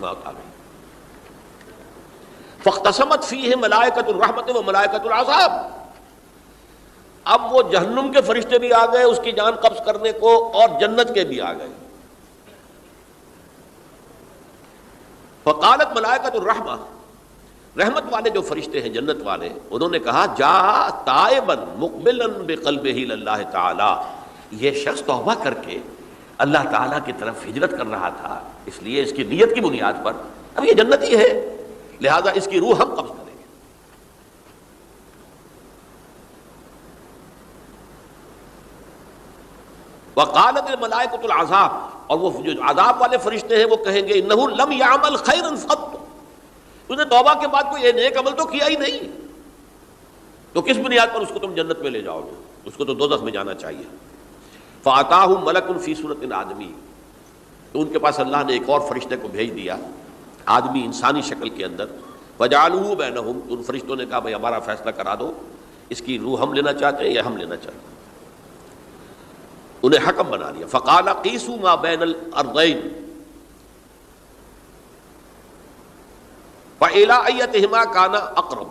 موت آ گئی۔ فاختصمت فیہ ملائکۃ الرحمت و ملائکۃ العذاب، اب وہ جہنم کے فرشتے بھی آ گئے اس کی جان قبض کرنے کو، اور جنت کے بھی آ گئے۔ فقالت ملائکۃ الرحمہ، رحمت والے جو فرشتے ہیں جنت والے، انہوں نے کہا جا تائبا مقبلا بقلبہ اللہ تعالی، یہ شخص توبہ کر کے اللہ تعالیٰ کی طرف ہجرت کر رہا تھا، اس لیے اس کی نیت کی بنیاد پر اب یہ جنتی ہے، لہذا اس کی روح ہم قبض کریں گے۔ وقالت الملائکۃ العذاب، اور وہ جو عذاب والے فرشتے ہیں وہ کہیں گے انہ لم یعمل خیرا قط، اس نے توبہ کے بعد کوئی نیک عمل تو کیا ہی نہیں، تو کس بنیاد پر اس کو تم جنت میں لے جاؤ گے، اس کو تو دوزخ میں جانا چاہیے۔ فاتاہ ملک فی صورت آدمی، تو ان کے پاس اللہ نے ایک اور فرشتے کو بھیج دیا آدمی انسانی شکل کے اندر۔ فجعلوہ بینہم، تو ان فرشتوں نے کہا بھائی ہمارا فیصلہ کرا دو، اس کی روح ہم لینا چاہتے ہیں یا ہم لینا چاہتے ہیں، انہیں حکم بنا دیا۔ فقال قیسوا ما بین الارضین فإلی ایتہما کان اقرب،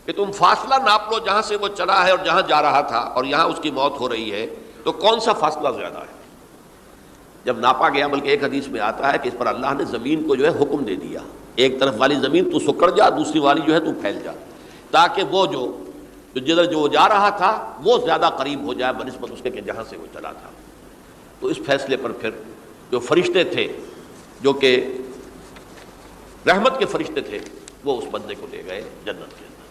کہ تم فاصلہ ناپ لو جہاں سے وہ چلا ہے اور جہاں جا رہا تھا اور یہاں اس کی موت ہو رہی ہے، تو کون سا فاصلہ زیادہ ہے۔ جب ناپا گیا، بلکہ ایک حدیث میں آتا ہے کہ اس پر اللہ نے زمین کو جو ہے حکم دے دیا، ایک طرف والی زمین تو سکڑ جا، دوسری والی جو ہے تو پھیل جا، تاکہ وہ جدھر جو جا رہا تھا وہ زیادہ قریب ہو جائے بنسبت اس کے کہ جہاں سے وہ چلا تھا۔ تو اس فیصلے پر پھر جو فرشتے تھے جو کہ رحمت کے فرشتے تھے وہ اس بندے کو لے گئے جنت کے اندر۔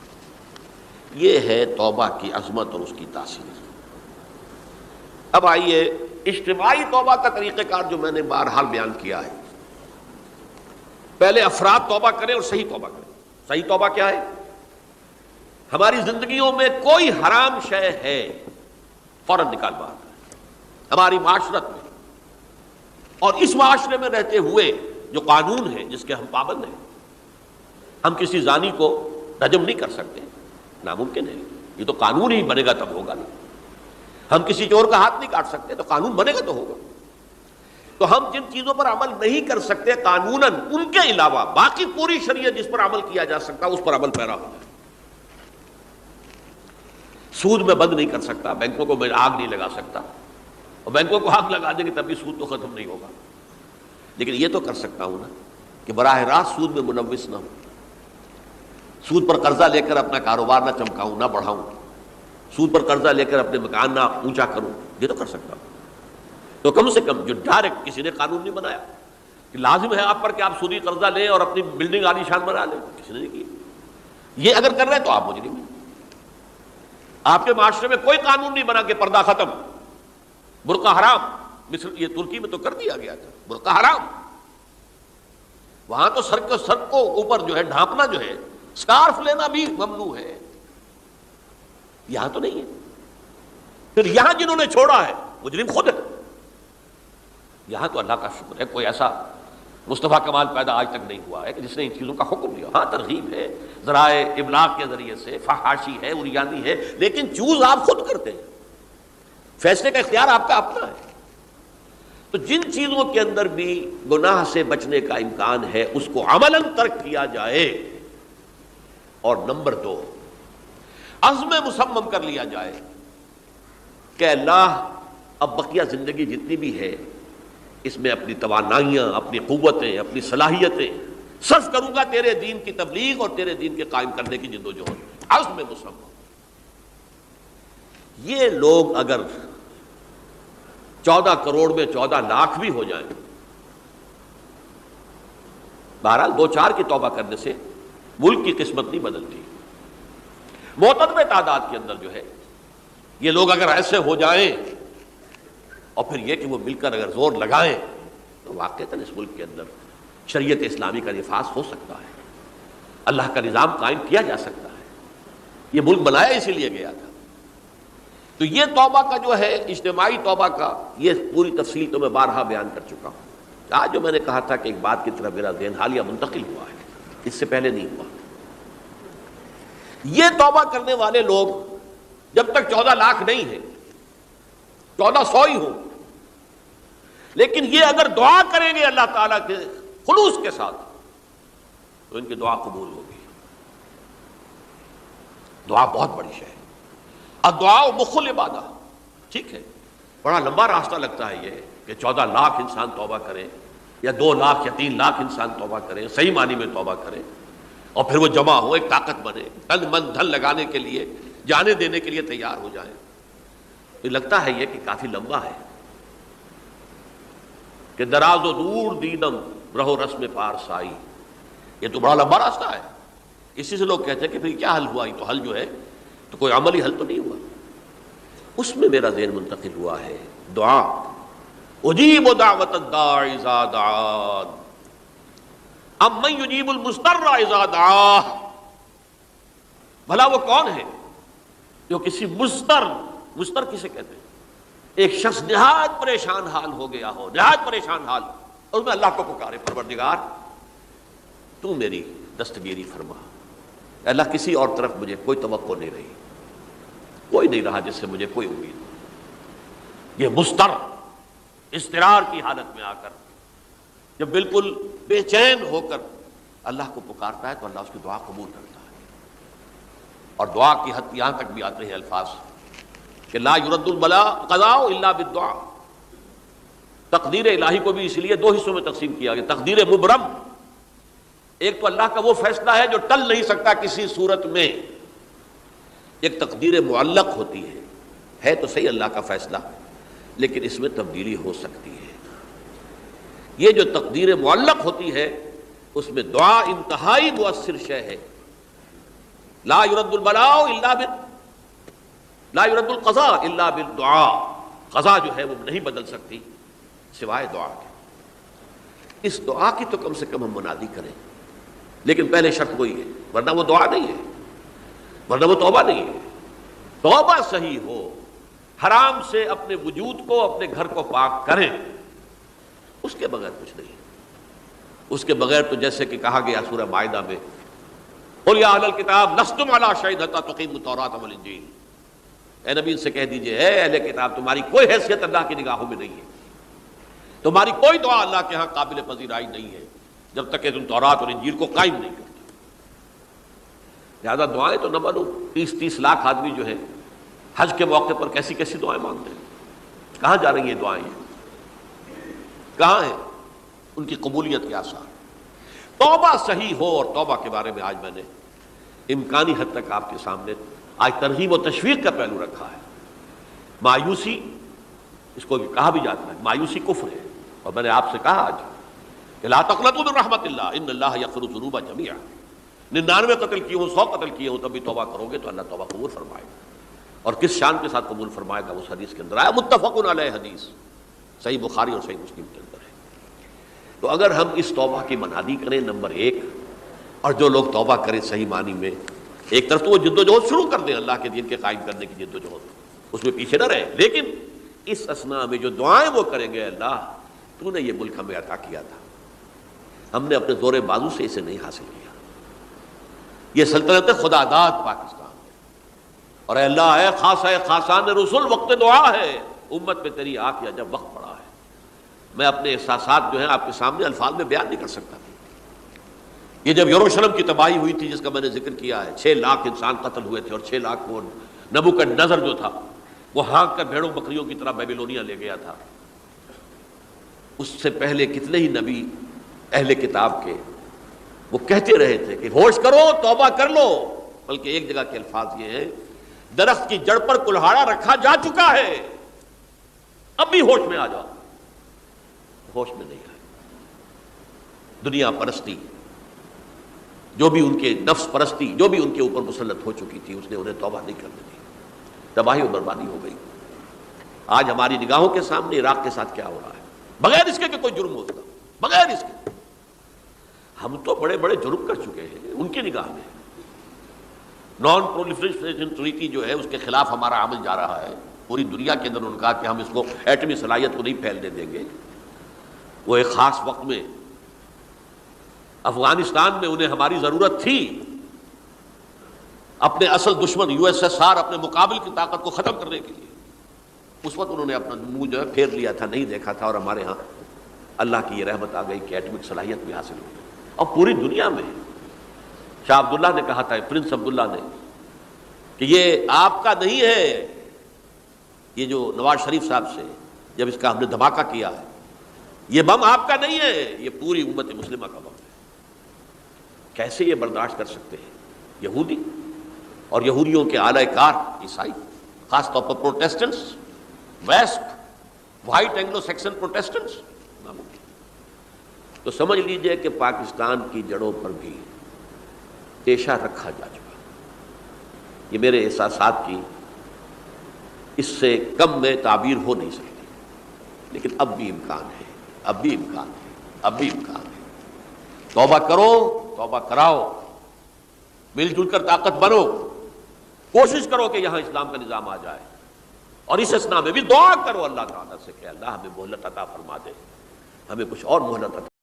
یہ ہے توبہ کی عظمت اور اس کی تاثیر۔ اب آئیے اجتماعی توبہ کا طریقہ کار جو میں نے بہرحال بیان کیا ہے۔ پہلے افراد توبہ کریں اور صحیح توبہ کریں۔ صحیح توبہ کیا ہے؟ ہماری زندگیوں میں کوئی حرام شے ہے فوراً نکال باہر کریں، ہماری معاشرت میں اور اس معاشرے میں رہتے ہوئے جو قانون ہے جس کے ہم پابند ہیں۔ ہم کسی زانی کو رجم نہیں کر سکتے، ناممکن ہے، یہ تو قانون ہی بنے گا تب ہوگا نا۔ ہم کسی چور کا ہاتھ نہیں کاٹ سکتے، تو قانون بنے گا تو ہوگا۔ تو ہم جن چیزوں پر عمل نہیں کر سکتے قانوناً، ان کے علاوہ باقی پوری شریعت جس پر عمل کیا جا سکتا اس پر عمل پیرا ہو جائے۔ سود میں بند نہیں کر سکتا، بینکوں کو میں آگ نہیں لگا سکتا، اور بینکوں کو آگ لگا دیں گے تب بھی سود تو ختم نہیں ہوگا، لیکن یہ تو کر سکتا ہوں نا کہ براہ راست سود میں ملوث نہ ہوں، سود پر قرضہ لے کر اپنا کاروبار نہ چمکاؤں، نہ بڑھاؤں، سود پر قرضہ لے کر اپنے مکان نہ اونچا کروں، یہ تو کر سکتا ہوں۔ تو کم سے کم جو ڈائریکٹ کسی نے قانون نہیں بنایا کہ لازم ہے آپ پر کہ آپ سودی قرضہ لیں اور اپنی بلڈنگ عالی شان بنا لیں، کسی نے نہیں کیا۔ یہ اگر کر رہے ہیں تو آپ مجرم ہیں۔ آپ کے معاشرے میں کوئی قانون نہیں بنا کہ پردہ ختم، برقع حرام، مصر یہ ترکی میں تو کر دیا گیا تھا، برقع حرام، وہاں تو سر کو اوپر جو ہے ڈھانپنا جو ہے، سکارف لینا بھی ممنوع ہے، یہاں تو نہیں ہے۔ پھر یہاں جنہوں نے چھوڑا ہے مجرم خود ہے۔ یہاں تو اللہ کا شکر ہے کوئی ایسا مصطفیٰ کمال پیدا آج تک نہیں ہوا ہے کہ جس نے ان چیزوں کا حکم دیا۔ ہاں ترغیب ہے، ذرائع ابلاغ کے ذریعے سے، فحاشی ہے، عریانی ہے، لیکن چوز آپ خود کرتے ہیں، فیصلے کا اختیار آپ کا اپنا ہے۔ تو جن چیزوں کے اندر بھی گناہ سے بچنے کا امکان ہے اس کو عملاً ترک کیا جائے، اور نمبر 2 عزم مصمم کر لیا جائے کہ اللہ اب بقیہ زندگی جتنی بھی ہے اس میں اپنی توانائیاں، اپنی قوتیں، اپنی صلاحیتیں صرف کروں گا تیرے دین کی تبلیغ اور تیرے دین کے قائم کرنے کی جدوجہد۔ عزم مصمم۔ یہ لوگ اگر 14 کروڑ میں 14 لاکھ بھی ہو جائیں، بہرحال 2-4 کی توبہ کرنے سے ملک کی قسمت نہیں بدلتی۔ معتدل تعداد کے اندر جو ہے یہ لوگ اگر ایسے ہو جائیں، اور پھر یہ کہ وہ مل کر اگر زور لگائیں، تو واقعتاً اس ملک کے اندر شریعت اسلامی کا نفاذ ہو سکتا ہے، اللہ کا نظام قائم کیا جا سکتا ہے۔ یہ ملک بنایا اسی لیے گیا تھا۔ تو یہ توبہ کا جو ہے اجتماعی توبہ کا یہ پوری تفصیل تو میں بارہا بیان کر چکا ہوں۔ آج جو میں نے کہا تھا کہ ایک بات کی طرف میرا ذہن حالیہ منتقل ہوا ہے، اس سے پہلے نہیں ہوا۔ یہ توبہ کرنے والے لوگ جب تک 14 لاکھ نہیں ہیں، 1400 ہی ہوں، لیکن یہ اگر دعا کریں گے اللہ تعالیٰ کے خلوص کے ساتھ تو ان کی دعا قبول ہوگی۔ دعا بہت بڑی شے ہے، الدعاء مخ العبادہ۔ ٹھیک ہے، بڑا لمبا راستہ لگتا ہے یہ کہ 14 لاکھ انسان توبہ کرے، یا 2 لاکھ یا 3 لاکھ انسان توبہ کرے، صحیح معنی میں توبہ کرے، اور پھر وہ جمع ہو، ایک طاقت بنے، تن من دھن لگانے کے لیے، جانے دینے کے لیے تیار ہو جائیں۔ تو لگتا ہے یہ کہ کافی لمبا ہے کہ دراز و دور دیدم رہو رسم پارسائی، یہ تو بڑا لمبا راستہ ہے۔ اسی سے لوگ کہتے ہیں کہ پھر کیا حل ہوا؟ یہ تو حل جو ہے تو کوئی عملی حل تو نہیں ہوا۔ اس میں میرا ذہن منتقل ہوا ہے دعا، اجیب دعوت الداع اذا دعان امن یجیب المضطر اذا دعاہ۔ بھلا وہ کون ہے جو کسی مضطر کسے کہتے ہیں؟ ایک شخص نہایت پریشان حال ہو گیا ہو، نہایت پریشان حال، اور میں اللہ کو پکارے، پروردگار تو میری دستگیری فرما۔ اللہ کسی اور طرف مجھے کوئی توقع نہیں رہی، کوئی نہیں رہا جس سے مجھے کوئی امید۔ یہ مضطر اضطرار کی حالت میں آ کر جب بالکل بے چین ہو کر اللہ کو پکارتا ہے تو اللہ اس کی دعا قبول کرتا ہے۔ اور دعا کی حد یہاں تک بھی آتے ہیں الفاظ کہ لا یرد البلاء قضاء الا بالدعاء۔ تقدیر الہی کو بھی اس لیے 2 حصوں میں تقسیم کیا گیا، تقدیر مبرم، ایک تو اللہ کا وہ فیصلہ ہے جو ٹل نہیں سکتا کسی صورت میں، ایک تقدیر معلق ہوتی ہے تو صحیح اللہ کا فیصلہ لیکن اس میں تبدیلی ہو سکتی ہے۔ یہ جو تقدیر معلق ہوتی ہے اس میں دعا انتہائی مؤثر شے ہے، لا يرد البلاء الا لا يرد القضاء الا بالدعاء، قضا جو ہے وہ نہیں بدل سکتی سوائے دعا کے۔ اس دعا کی تو کم سے کم ہم منادی کریں، لیکن پہلے شرط وہی ہے، ورنہ وہ دعا نہیں ہے، ورنہ وہ توبہ نہیں ہے۔ توبہ صحیح ہو، حرام سے اپنے وجود کو، اپنے گھر کو پاک کریں، اس کے بغیر کچھ نہیں۔ اس کے بغیر تو جیسے کہ کہا گیا سورہ مائدہ میں، قُلْ يَا أَهْلَ الْكِتَابِ لَسْتُمْ عَلَىٰ شَيْءٍ حَتَّىٰ تُقِیمُوا التَّوْرَاةَ وَالْإِنجِیلَ، اے نبی ان سے کہہ دیجئے، اے اہل کتاب تمہاری کوئی حیثیت اللہ کی نگاہوں میں نہیں ہے، تمہاری کوئی دعا اللہ کے ہاں قابل پذیرائی نہیں ہے جب تک کہ تم تورات اور انجیل کو قائم نہیں کرتے۔ لہذا دعائیں تو نہ بنو۔ 30 لاکھ آدمی جو ہے حج کے موقع پر کیسی کیسی دعائیں مانگتے ہیں، کہاں جا رہی ہیں دعائیں، کہاں ہیں ان کی قبولیت کے آثار؟ توبہ صحیح ہو، اور توبہ کے بارے میں آج میں نے امکانی حد تک آپ کے سامنے آج ترغیب و تشویق کا پہلو رکھا ہے۔ مایوسی، اس کو کہا بھی جاتا ہے مایوسی کفر ہے، اور میں نے آپ سے کہا آج کہ لا تقنطوا من رحمت اللہ ان اللہ یغفر الذنوب جميعا، 99 قتل کیے ہوں، 100 قتل کیے ہوں، تب بھی توبہ کرو گے تو اللہ توبہ قبول فرمائے گا، اور کس شان کے ساتھ قبول فرمائے گا اس حدیث کے اندر آیا، متفق علیہ حدیث صحیح بخاری اور صحیح مسلم کے اندر ہے۔ تو اگر ہم اس توبہ کی منادی کریں نمبر 1، اور جو لوگ توبہ کریں صحیح معنی میں، ایک طرف تو وہ جد و جہد شروع کر دیں اللہ کے دین کے قائم کرنے کی جد و جہد، اس میں پیچھے نہ رہیں، لیکن اس اثناء میں جو دعائیں وہ کریں گے، اللہ تو نے یہ ملک ہمیں عطا کیا تھا، ہم نے اپنے زور بازو سے اسے نہیں حاصل کیا، یہ سلطنت خدا داد پاکستان ہے، اور اے اللہ اے خاصان رسول وقت دعا ہے، امت میں تیری آ کیا جب وقت پڑا ہے۔ میں اپنے احساسات جو ہیں آپ کے سامنے الفاظ میں بیان نہیں کر سکتا۔ یہ جب یروشلم کی تباہی ہوئی تھی جس کا میں نے ذکر کیا ہے، 6 لاکھ انسان قتل ہوئے تھے، اور 6 لاکھ کو نبوکدنضر جو تھا وہ ہانک کر بھیڑوں بکریوں کی طرح بیبیلونیا لے گیا تھا، اس سے پہلے کتنے ہی نبی اہل کتاب کے وہ کہتے رہے تھے کہ ہوش کرو، توبہ کر لو، بلکہ ایک جگہ کے الفاظ یہ ہیں، درخت کی جڑ پر کلہاڑا رکھا جا چکا ہے، اب بھی ہوش میں آ جاؤ۔ ہوش میں نہیں آئے، دنیا پرستی جو بھی ان کے نفس پرستی جو بھی ان کے اوپر مسلط ہو چکی تھی، اس نے انہیں توبہ نہیں کرنے دی، تباہی و بربادی ہو گئی۔ آج ہماری نگاہوں کے سامنے عراق کے ساتھ کیا ہو رہا ہے، بغیر اس کے کہ کوئی جرم ہوتا، بغیر اس کے ہم تو بڑے بڑے جرم کر چکے ہیں ان کی نگاہ میں۔ نان پرولیفریشن ٹریٹی جو ہے اس کے خلاف ہمارا عمل جا رہا ہے، پوری دنیا کے اندر ان کا کہ ہم اس کو ایٹمی صلاحیت کو نہیں پھیلنے دیں گے۔ وہ ایک خاص وقت میں افغانستان میں انہیں ہماری ضرورت تھی، اپنے اصل دشمن USSR اپنے مقابل کی طاقت کو ختم کرنے کے لیے، اس وقت انہوں نے اپنا منہ جو ہے پھیر لیا تھا، نہیں دیکھا تھا، اور ہمارے ہاں اللہ کی یہ رحمت آ گئی کہ ایٹمک صلاحیت بھی حاصل ہوئی، اور پوری دنیا میں شاہ عبداللہ نے کہا تھا، پرنس عبداللہ نے، کہ یہ آپ کا نہیں ہے، یہ جو نواز شریف صاحب سے جب اس کا ہم نے دھماکہ کیا ہے، یہ بم آپ کا نہیں ہے، یہ پوری امت مسلمہ کا بم ہے۔ کیسے یہ برداشت کر سکتے ہیں یہودی اور یہودیوں کے اعلی کار عیسائی، خاص طور پر Protestants, west white Anglo Saxon Protestants? ناممکن۔ تو سمجھ لیجئے کہ پاکستان کی جڑوں پر بھی تیشہ رکھا جا چکا، یہ میرے احساسات کی اس سے کم میں تعبیر ہو نہیں سکتی، لیکن اب بھی امکان ہے، اب بھی امکان ہے، اب بھی امکان ہے۔ توبہ کرو، توبہ کراؤ، مل جل کر طاقت بنو، کوشش کرو کہ یہاں اسلام کا نظام آ جائے، اور اس اثناء میں بھی دعا کرو اللہ تعالیٰ سے کہ اللہ ہمیں مہلت عطا فرما دے، ہمیں کچھ اور مہلت عطا